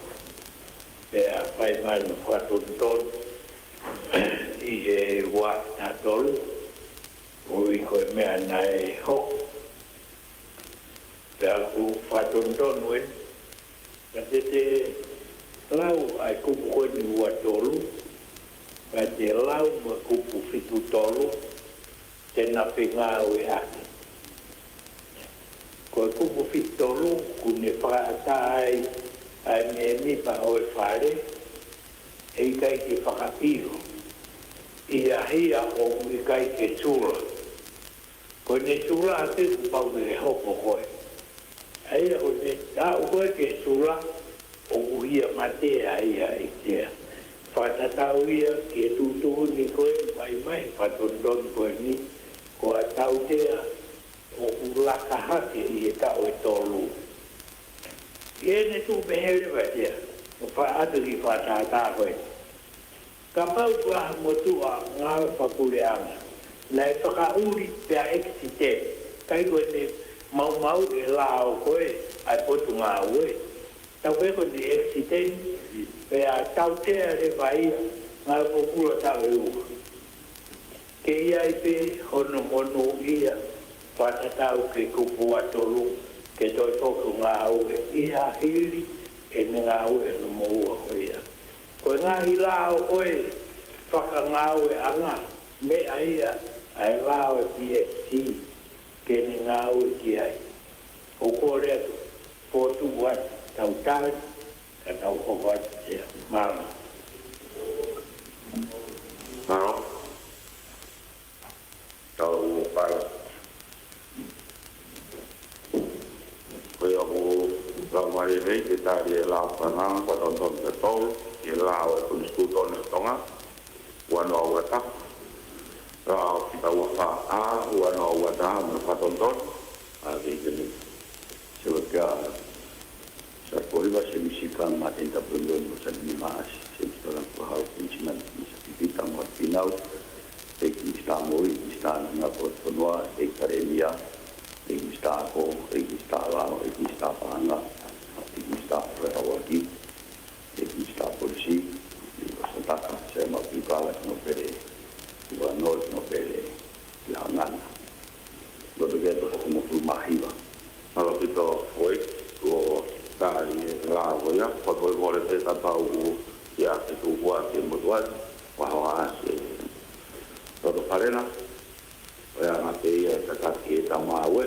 pe a pai mai no fato ton i e wa ta tol o i ko me nei ho pe a ku fato ton wen ka te lau ai ku ko ni wa tolu pa te lau mo ku fitu tolu tena pinga o e ake. Ko e kupu fitolu, kune whakaatai ai me mipa o e whare, e i kai ke whakapiro. I ahia o i kai ke tūra. Ko ne tūra ate ku pau me hoko koe. Aia o ne tau koe ke tūra, o kuhia matea ia i tea. Whatatau ia ke tūtū ni koe, mai, whatondon koe ni, ko a tau tea o ulaka hake i e tau e tolu. I ene tū pehere wa tea, o wha atu ki whatata koe. Ka pau kua motu a ngā whakureanga, nei whakauri pia eksite, kai koe ne mau e lao koe, ai potu ngā ue. Tau koe koe ne eksite, pia tau tea re vai, ngā whakura tau e ua. Ke ia i pe hono mono ia whatatau ke kupu atolu ke toi toku ngā ue iha hiri e ngā ue no moua koea. Ko ngā hi lao koe whaka ngā ue anga me aia ai lao e PST ke ngā ue ki ai. O kore atu potu wat tau tāi ka tau hovat e mama. Now, tau para koe aku lau mari nei ke tari e lau whananga kwa tonton te tol e lau e kunisku tone tonga wano au wata lau ki tau wha a wano au wata me kwa tonton a kei keni se waka sa koiwa se misika matenta pundon mo sa ni maasi se mistoran kwa hau kunchiman misa pipita mo at pinau e ki sta moi sta na ko tonua e karemia e ki sta ko e ki sta la e ki sta panga e ki starawaki e ki sta polisi e ko sta foi ko tai la voia ko mo le te tapa u ya ke tu wa ke mo wa wa se todo parena ya na te ya ta ke ta ma we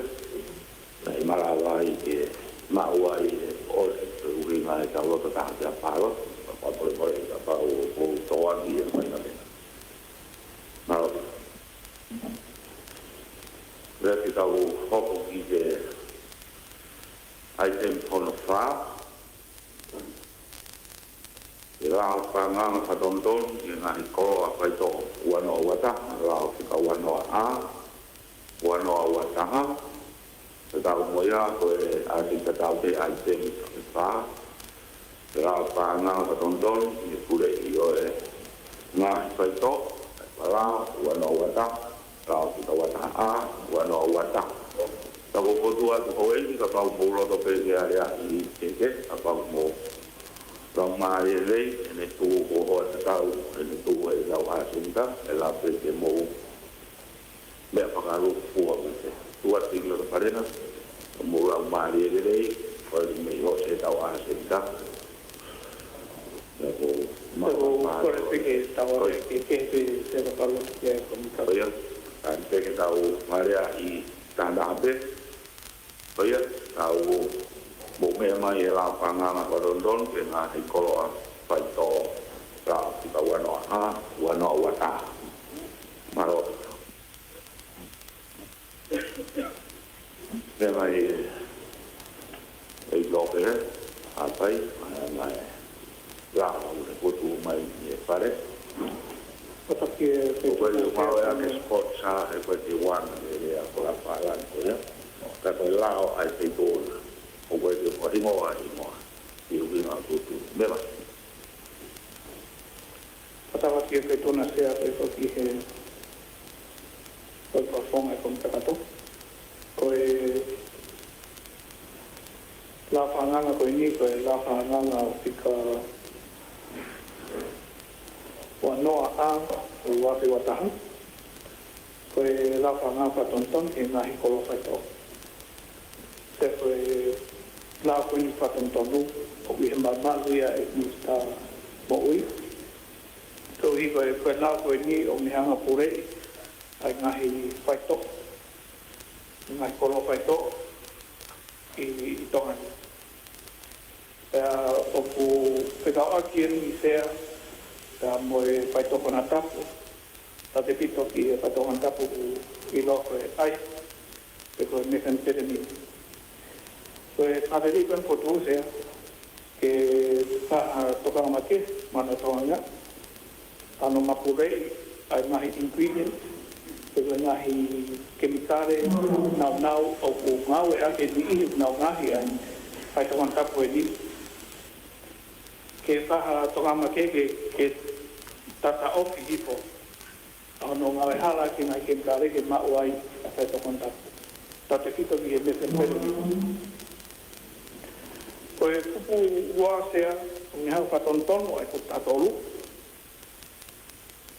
na mala wa i ke ma wa i o u ri na ta lo ta ta pa lo pa po ta pa u to wa ni ma na le na le ke ta u ho ki ke ai tem pono fa la panganga fa don nga ko a fa to wano wata la ka wano a wano wata ha ta mo ya ko a ti ta ta be ai tem fa la panganga fa don ni pure io nga fa to la wano wata la ka wata a wano wata ta ko tua ko e ka pa mo lo to pe ya ya i ke pa mo Rau mai rei, ene tū o hoa te tau, ene tū e lau hasinta, e la pe te mō mea whakaru fua me te tua tingla ka parena, mō rau mai rei, kore me ho te tau hasinta. Ko kore peke tau ke te whakaru ke komika. Koia, kan peke tau marea i tāna ape, koia, tau mo mea mai e la panganga ko rondon ke nga i koloa whai tō ra ki ka wanoa a, wanoa wata. Maro. Mea mai e lope a pai, mai ra ure kutu mai e pare. Kota ke Ko koe te mao ea ke spot sa e koe te wana e rea ko la whaelan koea. Ka koe lao ai te tōna. O koe te whahingoa i uinga tutu mewa. Patawaki e tōna sea koe toki he koe pafonga e komika kato. Koe la whanganga koe ni, koe la whanganga o tika wanoa a o wate wataha. Koe la whanganga whatonton e ngahi kolo whaito. Te koe la koe ni whatontonu o i he mamalu ia e mista mo ui. Tau hi koe la koe ni o ni hanga purei ai ngahi whaito. Ngahi kolo whaito i tongani. O ku whetau aki i sea ta mo e whaito kona tapu. Ta te pito ki e whaito kona tapu i lo koe ai. E koe mekan tere ni. Koe whaweri koe potu sea ke toka make mana taonga ano mapurei ai mahi ingredient ke koe ngahi kemikare nau o ku ngau e ake ni ihi nau ngahi ai ai toka tapu e ni ke whaha toka make ke tata ofi hipo ano ngau e hala ki ngai kemikare ke mau ai ai toka tapu tate kito ki e mese mwere koe kupu ua sea, ni hau whatontono ai ko tatolu.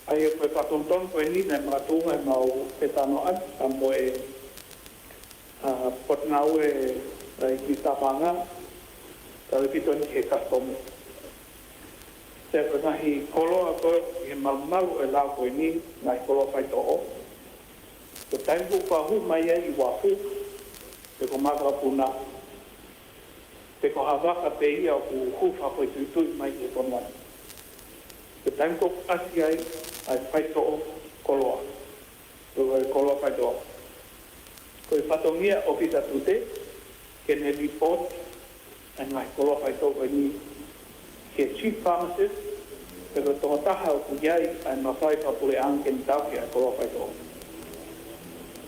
Ai koe whatontono koe ni nei mātunga e mau e tano ai, ta mo e potnau e ki tapanga, ta le pito ni he kastomu. Te koe nahi koloa koe, he malumalu e lau koe ni, nahi koloa whai to'o. Ko taimpu whahu mai e i wafu, te ko makara puna. Te ko hawaka pe ia o ku hufa koe tuitui mai e konwai. Te taimko asi ai whai to'o koloa. Koe koloa whai to'o. Koe whatongia o kita tute, ke ne report, ai ngai koloa whai to'o koe ni, ke chief pharmacist, pe koe tonga taha o ku iai, ai mawhai papule ang ke ni tauki ai koloa whai to'o.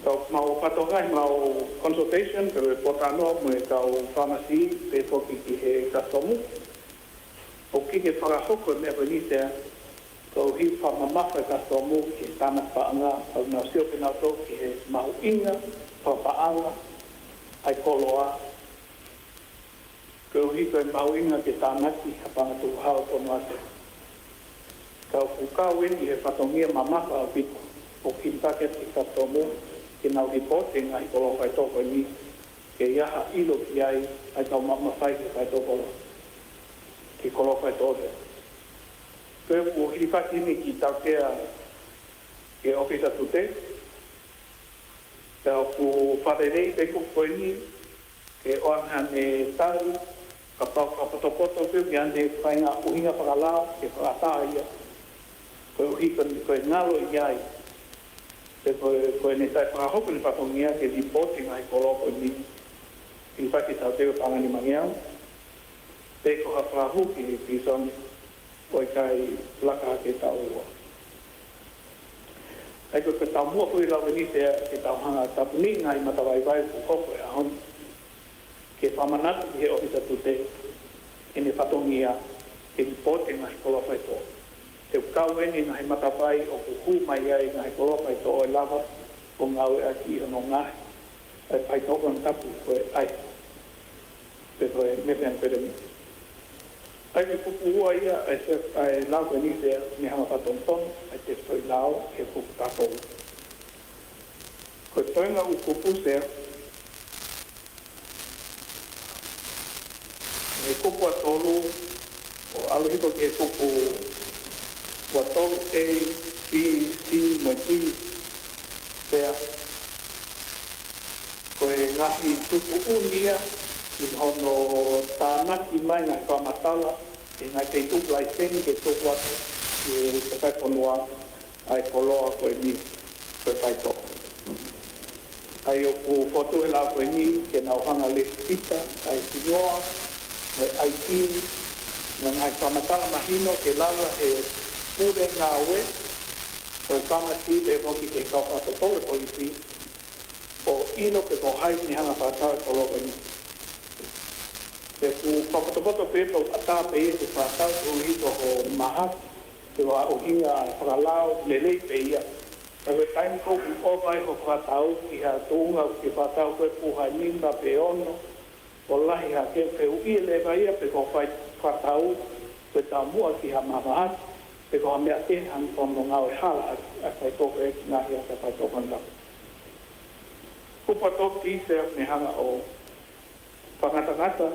Tau mau patongai mau consultation pero potano mo tau pharmacy pe toki ki he kastomu o ki he whakahoko me venite tau hi whamamafa kastomu ki tana whaanga au na sio pe nato ki he mau inga whapaanga ai koloa tau hi koe mau inga ki tana ki hapanga tu hao tono ate tau kukau eni he whatongia mamafa au pito o ki mpake ki kastomu ki nau reporting ai kolo whai toko ni ke iaha ilo ki ai tau mamawhai ke whai tōkolo. Ke kolo whai tōre. Koe u hiripatini ki tau kea ke ofisa tute. Tau ku wharerei te kukoini ke oanga me tau ka pau ka potopoto keu ki ande whainga uhinga whakalao ke whakataa ia. Koe uhikon koe ngalo i ai. Te koe ne tai whakahoku ni whakongia ke ripoti ngai koloko ni. I whaki tau teo pangani mangiau. Te ko ha whahuki ki soni koe kai laka ke tau ua. Ai koe ke tau mua pui lau ni te ke tau hanga tapuni ngai matawai vai ku koko e ahon. Ke whamanatu ki he ofisa tute e ne whatongia ke ripoti ngai koloko e tō. Te ukau eni ngahi matawai o kuhu mai ai ngahi koloko e tō e lava o ngau e aki o no ngahi. Ai pai tōko na tapu koe ai. Te koe mepean koe remi. Ai me kupu ua ia ai lau koe nisea ni hama whatonton ai te soi lau e kupu tākou. Koe toinga u kupu sea me kupu atolu o aluhiko ke kupu atolu A, B, C, mo G sea koe ngahi tupu unia i hono tānaki mai ngai whamatala e ngai te tupu ai teni ke tupu atu e te whaikonua ai koloa koe ni koe whaito. Ai o ku whotu e lau koe ni ke nau hanga le pita ai singoa mai IT na ngai whamatala mahino ke lawa e pure ngā ue koe whamati te hoki ke kauwhata tole polisi o ino ke ko hai ni hanga whātau e koloa koe ni. Te ku whakatopoto pepa o ata pe e te whātau o hito ho maha, te wa o hinga whakalao lelei pe ia. Ka koe taimi kouku o vai ho whakatau ki ha tōunga ki whātau koe puhai nimba pe ono, o lahi ha ke pe ui le vai ia pe ko whātau koe tā mua ki ha mamahat, pe ko ha mea te hang tono ngau e hala a kai tōku e ki ngahi a kai tōku andau. Kupa tōku i se me hanga o whangatangata,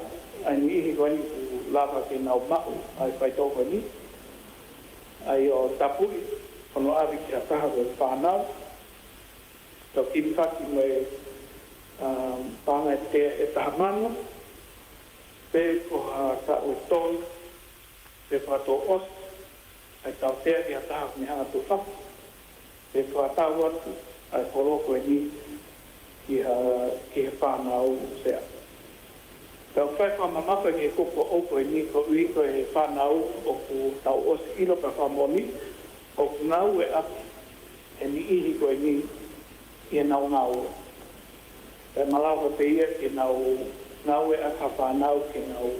ai ni ihi koe ni ku lava ke nau mau, ai whai tōku ni. Ai o tapui, kono awi ki a taha koe whanau. Tau kimi whaki me panga e taha mano. Pe ko ha ta o tōi, pe whato os, ai tau tea ki a taha me hanga tu whaku. Pe whatau atu, ai koro koe ni ki he whanau sea. Tau whai whamamaka ki he kupo o koe ni ko ui koe he whanau o ku tau os ilo ka whamoni o ku ngau e aki e ni ihi koe ni i e nau ngau. E malawa te ia ki ngau e aka whanau ki ngau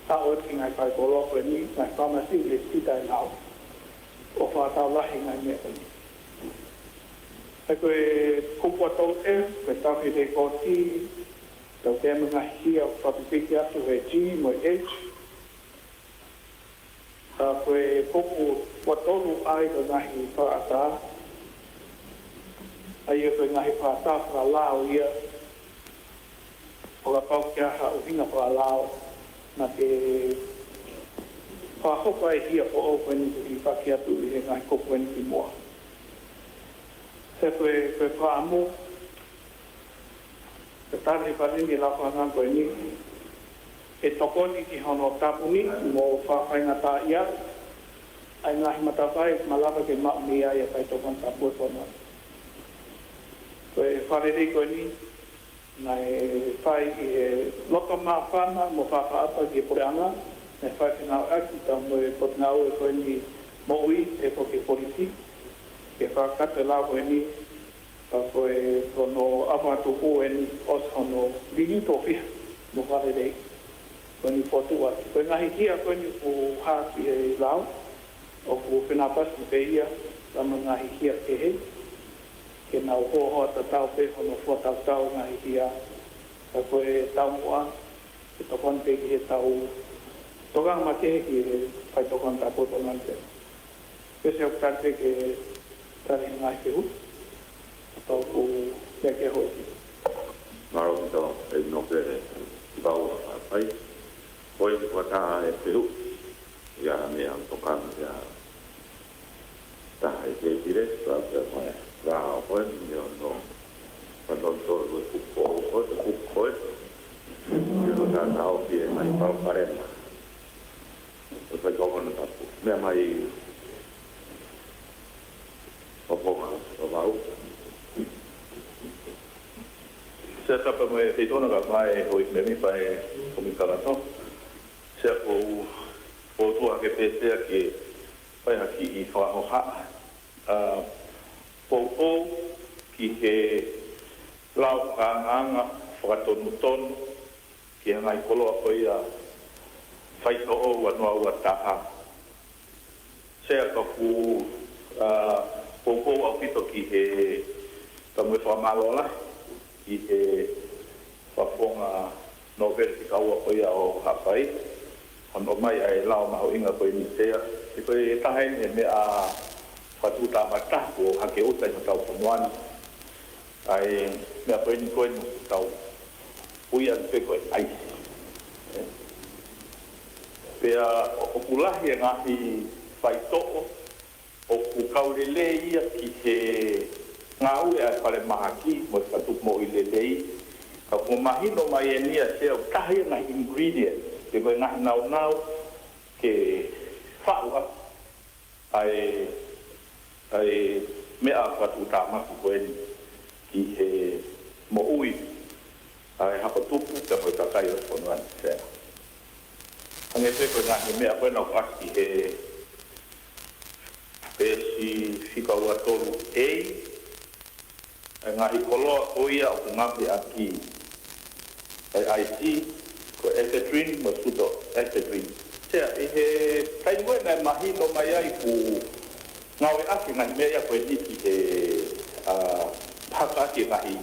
tau e ki ngai kai kolo koe ni ngai whamasi le tita e ngau o whatau lahi ngai mea koe ni. E koe kupo tau e, koe tau ki te koti tau te mga hia o whapipiki atu he G mo H. Koe kupu watonu ai ko ngahi whaata. Ai e koe ngahi whaata whalao ia. O ka pau ki aha o hinga whalao na te whahoka e hia po o koe ni ki whaki atu i he ngahi kupu e ni ki mua. Se koe whaamu te tari parini la whangan koe ni e tokoni ki hono tapuni mo whawhainga tā ia ai ngahi matawhai malawa ke mauni ai e kai tokon tapu e whanau. Koe whareri koe ni nai whai i e loka maa whana mo whawhaapa ki e poreanga nai whai whinau aki tau mo e potngau e koe ni mo ui e po ke polisi ke whakate lau koe ni ka koe kono awatu ko en os hono lini tofi mo wharerei koe ni potua koe ngahi kia koe ni ku haki e lau o ku whenapas ni pe ia lama ngahi kia ke he ke nau hoho ta tau pe hono whatau tau ngahi kia ka koe tau mua ke tokon pe ki he tau togang ma ke he ki he pai tokon ta po tongan pe pese o karte ke tari ngahi ke hu tau ku ke hoi. ngaro ki tau e no ke bau ai koi ko ta e peu ya me am tokan ya ta e ke dire ta ko ra ko yo no cuando todo el cupo yo ta ta o ki mai pa parema o ta ko no ta me mai o bau se tapa mai te tona ka mai o i me pa e o mi kala to se o tu a ke te ke pai haki i fa ho ha o ki he lau anga whakatonu tonu ki ngai koloa koe a whaito o anua ua taha. Sea ka ku pōpō au pito ki he tamui whamalola ki he whafonga novel ki kaua koe a o hawhai. Hono mai ai lau maho inga koe ni tea. Ki koe tahe he mea whatuta matahu o hake utai no tau whamuani. Ai mea koe ni koe no tau ui an pe koe aisi. Pea o kulahi e ngahi whaitoko o ku kaurele ia ki he ngau e a whare mahaki mo e whatuk mo i lelei. Ka ku mahino mai e nia se au tahi ngahi ingredient ke koe ngahi nau nau ke whaua ai mea whatuta maku koe ni ki he mo ui ai hapa tupu te mo takai o whanuan sea. Hange te koe ngahi mea koe nau kasi he pesi whika ua tolu ei ngahi koloa oia o ngapi aki ai IC ko Ethedrin mo suto Ethedrin. Sea he taingoe nai mahi no mai ai ku ngawe aki ngahi mea koe niki he haka aki ngahi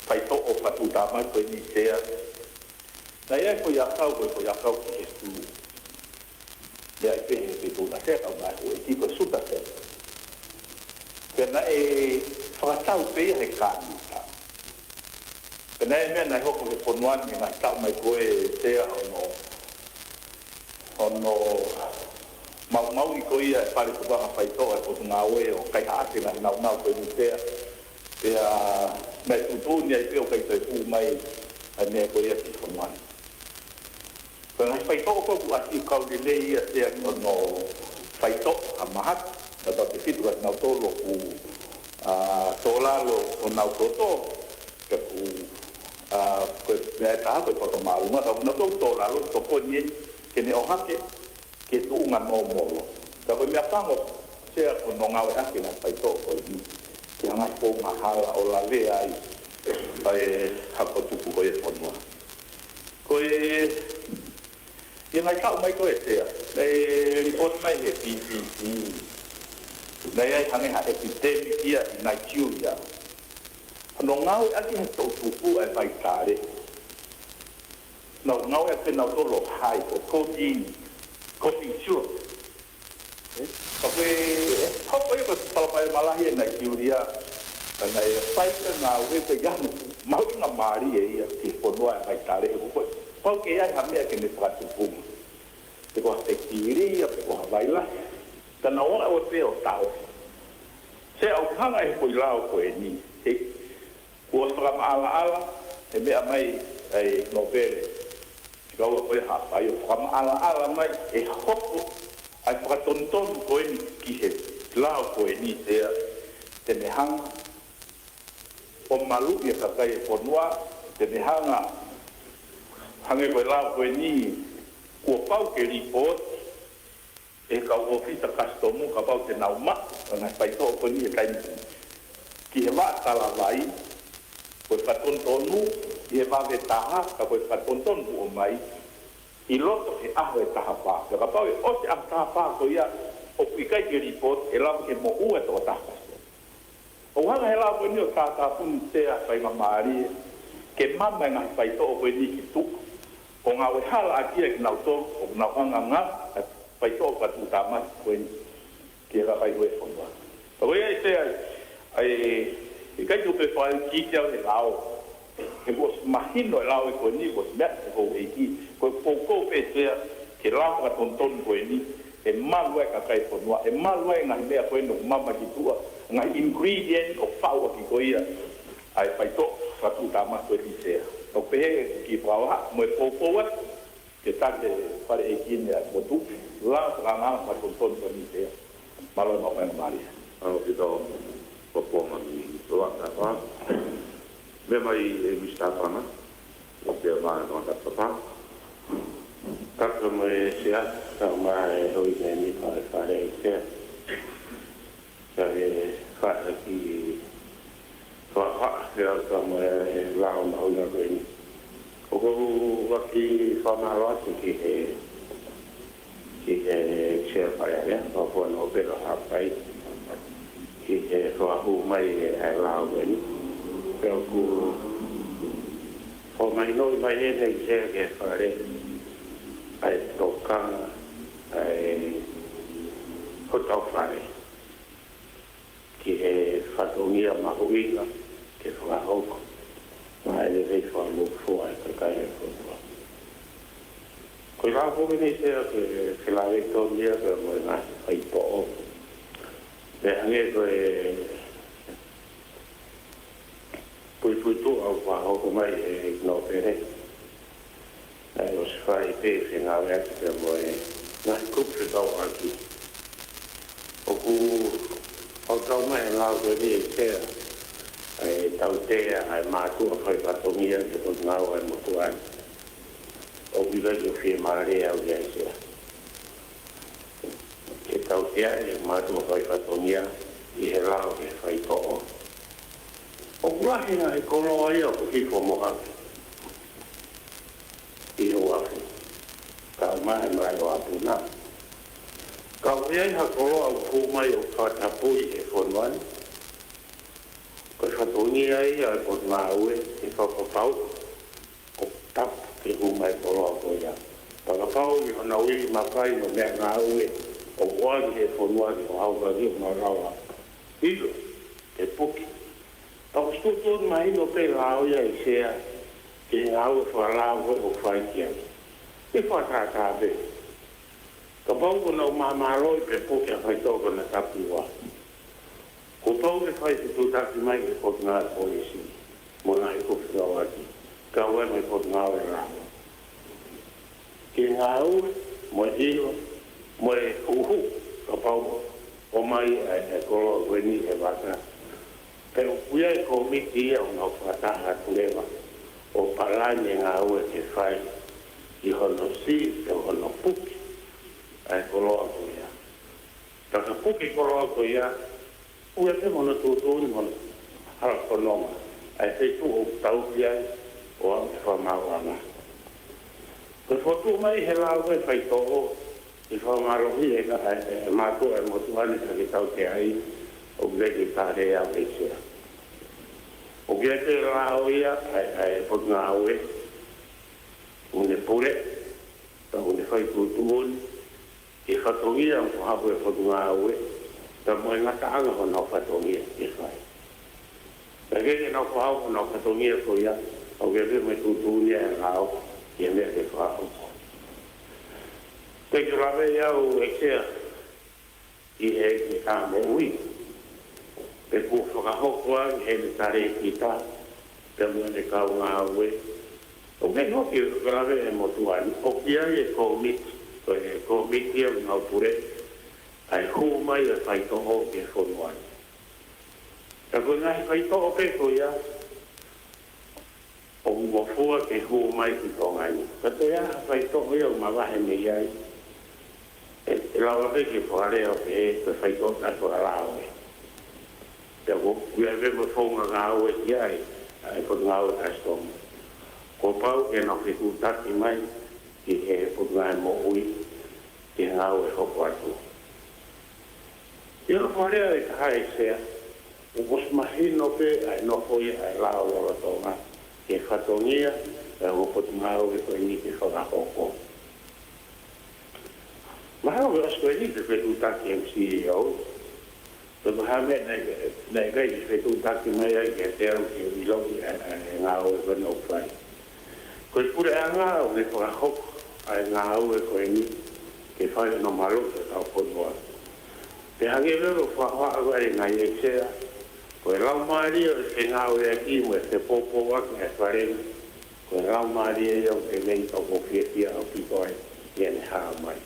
pai to o patu dama ko ni sea na ia ko ya kau ki estu ya pe tu na sea au mai o ki ko suta se pena e fatau pe he ka pena e me na ho ko ponuan ni na ta mai ko e sea ono mau i ko ia pare ko ba pai to e ko na we o kai ha ke na na ko ni sea pea mai tu ni ai peo kai te pu mai ane ko ia ki foman. Pero ai pai to ko ku ati ka de lei ia te no pai to a mahat da te fitu na to lo ku solalo o na to ke ku ko me ta ko to ma uma no to solalo to ko ni ke ne o hake ke tu nga no mo. Da ko me apango se ko no nga wa ke na pai to ko ni ki anga po mahala o la le ai hako tupu koe whanua. Koe i ngai kau mai koe tea ripot mai he PPP nei ai hange ha epidemic ia i Nigeria no ngau e aki he tau tupu ai vai tare no ngau e pena tolo hai o COVID sure koe hoko e koe palapai malahi e Nigeria ana e faita na we te gano mau na mari e ia ki ponua vai tare e ko ko ke ai ha me ke me pra tupu te ko te kiri e ko vai la ta na ora o te o tau se au hanga e ko lao ko e ni e ko tra ala e me mai ai novele ko ko ha ai o ala mai e hoko ai pra tonton ko e ni ki he lao ko e ni te me hanga o malu ia kakai ponua te mehanga hange koe lau koe ni kua pau ke report e ka ofisa customu ka pau te nauma ngai pai to koe ni e kai ki he waa tala vai koe whatontonu i he wawe taha ka koe whatontonu o mai i loto he aho e taha pā ka pau e o te aho taha pā ko ia o pikai ke report e lau ke mo ua to taha o hanga he la ko ni o tata pun te a pai mamari ke mama nga pai to ko ni ki tu o nga we hala aki e na to o na nga pai to ka tu ta ma ko ni ke ra pai we fo wa o ye te ai e kai tu pe fa ki te o he lao ke was mahino lao ko ni was met ko e ki ko ko pe se ke la ka ton ko ni e malwe ka kai ko no e malwe nga me ko no mama ki tua nga ingredient of power ki ko ia ai pai to ka tu ta ma ko ni se o pe ki pawa mo ko wa ke ta de pare e ki ni mo tu la ka nga ma ton ko ni se malo no me mari au ki to po ni to ta pa me mai e mi sta pa na o te ma no ta pa Kako me sia, ka mai hoi ne ni whare e sia. Ka e whare ki whaha hea ka mai e lao mauna koe ni. O kou waki whamarati ki he sia whare ea, whapua no pera hapai. Ki he whahu mai e lao koe ni. Pea ku whamai noi mai e nei sia ke whare ai tokanga ai hotau whare ki he whatongia mahuinga ke whahoko mai le rei whamufua e kakai e whamua koe rā home nei sea ke whilawe tōnia ke moe ngā whai po'o me hange koe pui tō au whahoko mai e no pere ai os fai pe ngā wea te moe ngā kupu tau aki. O ku au tau mai ngā koe ni e tea ai tau tea ai mātua whai patongia te tot ngāo ai motu ai. O wila ki o whie maare au ia sea. Ke tau tea e mātua whai patongia i he lao e whai to'o. O kurahi ngā e kolo ai o ku hifo mohaki. I ho afu. Ka mai mai o apu na. Ka uiai ha kolo au kou mai o whatapui e whonuani. Ko whatongi ai ai o ngā ue e whapapau. O tapu ke hu mai kolo au koia. Pakapau i hona ui makai no mea ngā ue. O wani e whonuani o hauka rio ngā rawa. Ilo, te puki. Pako stutun mai no pe lao ia i sea. Ke ngāu e whalāwe o whaikia. E whakātāpe. Ka pauko nau māmāroi pe poke a whaitoko na tapiwa. Ko pauke whai te tūtaki mai e pot ngā polisi. Mo ngā e kupi au aki. Ka ue me pot ngā e rāwa. Ke ngāu, mo e hilo, mo e uhu. Ka pauko o mai e kolo koe ni e waka. Pero kuia e komiti ia o ngā whataha tulewa. O palane ngā ue te whai i hono si te hono puki ai koloa ko ia. Taka puki koloa ko ia ue te mono tūtūni mono hara kononga ai heitu o tauki ai o au te whamauanga. Ko whotu mai he lau e whai toho i whamarohi e mātua e motuane ka ki tau te ai o greki tāre au e sea. O kia te rao ia, ai pot ngā ue, une pure, ta une whai kūtūmoni, i whatongia ang whahapu e pot ngā ue, ta moe ngata anga ho nau whatongia i whai. Ta keke nau whahapu nau whatongia ko ia, au kia te me kūtūnia e rao, i e mea te whahapu. Te ki rawe iau e kia, i e ki tāmo ui, pe ku whakahokua he le tare ki tā, pe mua ne kau ngā ue. O kei hoki rawe e motuani, o kia e komiti, ko e komiti au ngau pure, ai hu mai e whaitoho ke whonuani. Ka koe ngai whaitoho pe ko ia, o uwafua ke hu mai ki tongai. Ka te ia whaitoho ia o mawahe me iai, e lawa pe ki whare o pe whaitoho tato a lawe. Te ko ia ve mo fonga ngā ue ki ai, ai pot ngā ue kastonga. Ko pau ke no ke kutaki mai, ki he pot ngā mo ui, ki ngā ue hoko atu. Ia wharea e kaha e sea, o mos mahino pe, ai no hoi, ai lao lora tonga, ke whatongia, e o pot ngā ue koe ni ki whakahoko. Mahau e asko e ni te kutaki MCEO, Pero hame nei gai se tu taki mai ai ke te au ke wilongi ngā o e kono whai. Koe pure a ngā o ne whakahok ai ngā o e koe ni ke whai no malo ke tau ponua. Te hange rero whakawha a e ngai e sea. Koe lau maari o se ngā o e aki mo e te popo waki e wharena. Koe lau maari e au te nei tau ko whietia au piko ai i ane haa mai.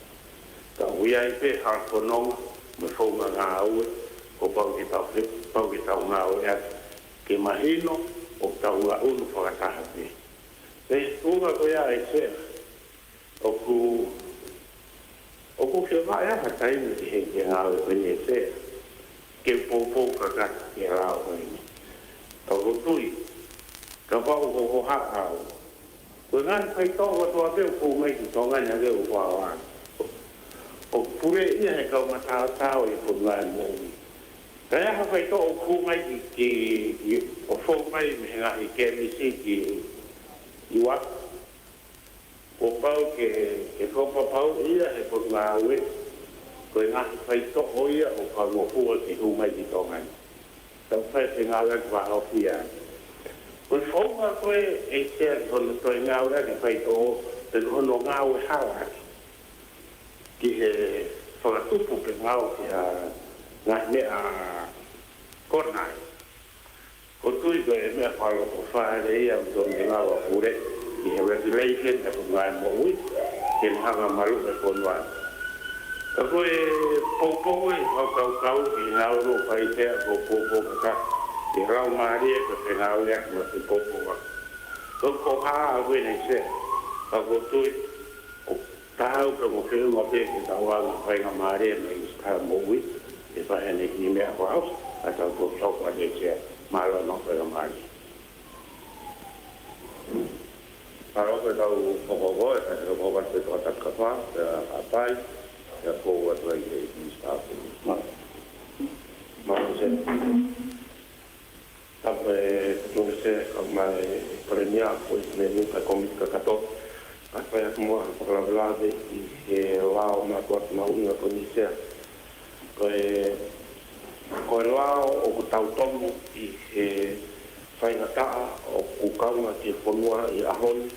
Ka hui ai pe haa kononga me whaunga ngā ue. Ko pau ki tau ngā o ea ke mahino o tau ngā unu whakataha pe. Te unga ko ea e sea. O ku ke mai aha tainu ki hei ke ngā o e e sea. Ke pōpō ka kata ke rao hoi. Ka ko tui. Ka pau ko ho haka au. Ko ngāi kai tōga toa peo pō mai ki tō ngāi hake o whāwāna. O pure ia he kau matao tau e pō ngāi mōi. Kaya hawhai tō o kū mai ki o whō mai me ngahi ke misi ki iwa. O pau ke whopapau ia he pō ngā ue. Koe ngahi whai tō o ia o kau ngō hua ki hū mai ki tō ngai. Tau whai te ngā ue kwa hau pia. Koe whōma koe e tea kono toi ngā ue ki whai tō te kono ngā ue hawa. Ki he whakatupu pe ngā ue ki a ngai mea konai. Ko tui koe e mea whalo ko whaere ia o tō me ngā wa ure i he regulation e ko ngai mo ui ke mhanga maru e konua. Ka koe pōpō e kau ki ngā uro whai tea ko pōpō kaka i rau maari e ko te ngā ure aki ma te pōpō wa. Ko haa a koe nei se. Ka ko tui o tāu ka mo whiunga pe ki tau anga whainga maari e mai i tā mo ui. E whae ane ki mea whaus, a tau ko taupa de tia mara no whainga maari. Paro koe tau whakoko e kai tau whakas te toa takawha, te apai, te a kou atu ai e i stāpu. Maro se. Tāpa e tōne se, kau mai premia, koe me nuka komika kato. Apai aku mua whakalawelade i he lao mā tuatu maunga koni sea. Koe lao o ku tau tomu i he whaingataa o ku kaunga ki whanua i ahoni.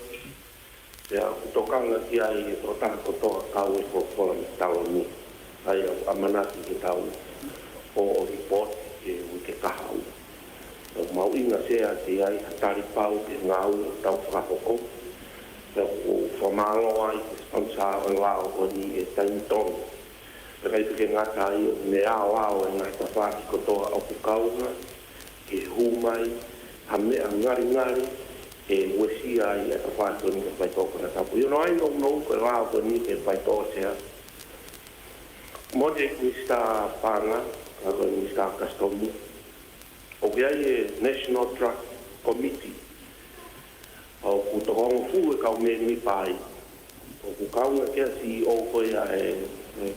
Te a ku tokanga ki ai e totaha kotoa kau e kokola mi tau ni. Ai a manati ki tau o report e ui ke kahau. Mau inga sea te ai hatari pau ke ngau o tau whakahoko. Te o whamalo ai ke sponsor o lao o ni e tainitonu. Kai ke ngata i me ao e ngai ta whaki kotoa o pukaunga, e hūmai, ha mea ngari e wesi ai e ta whaki o ni ke whaitoko na tapu. Io no ai no koe rao ko ni ke whaitoko sea. Mode ni sta panga, ka ni sta kastomu. O kia e National Drug Committee. O ku tokongo fu e kau me ni pai. O pukaunga kia CEO koe e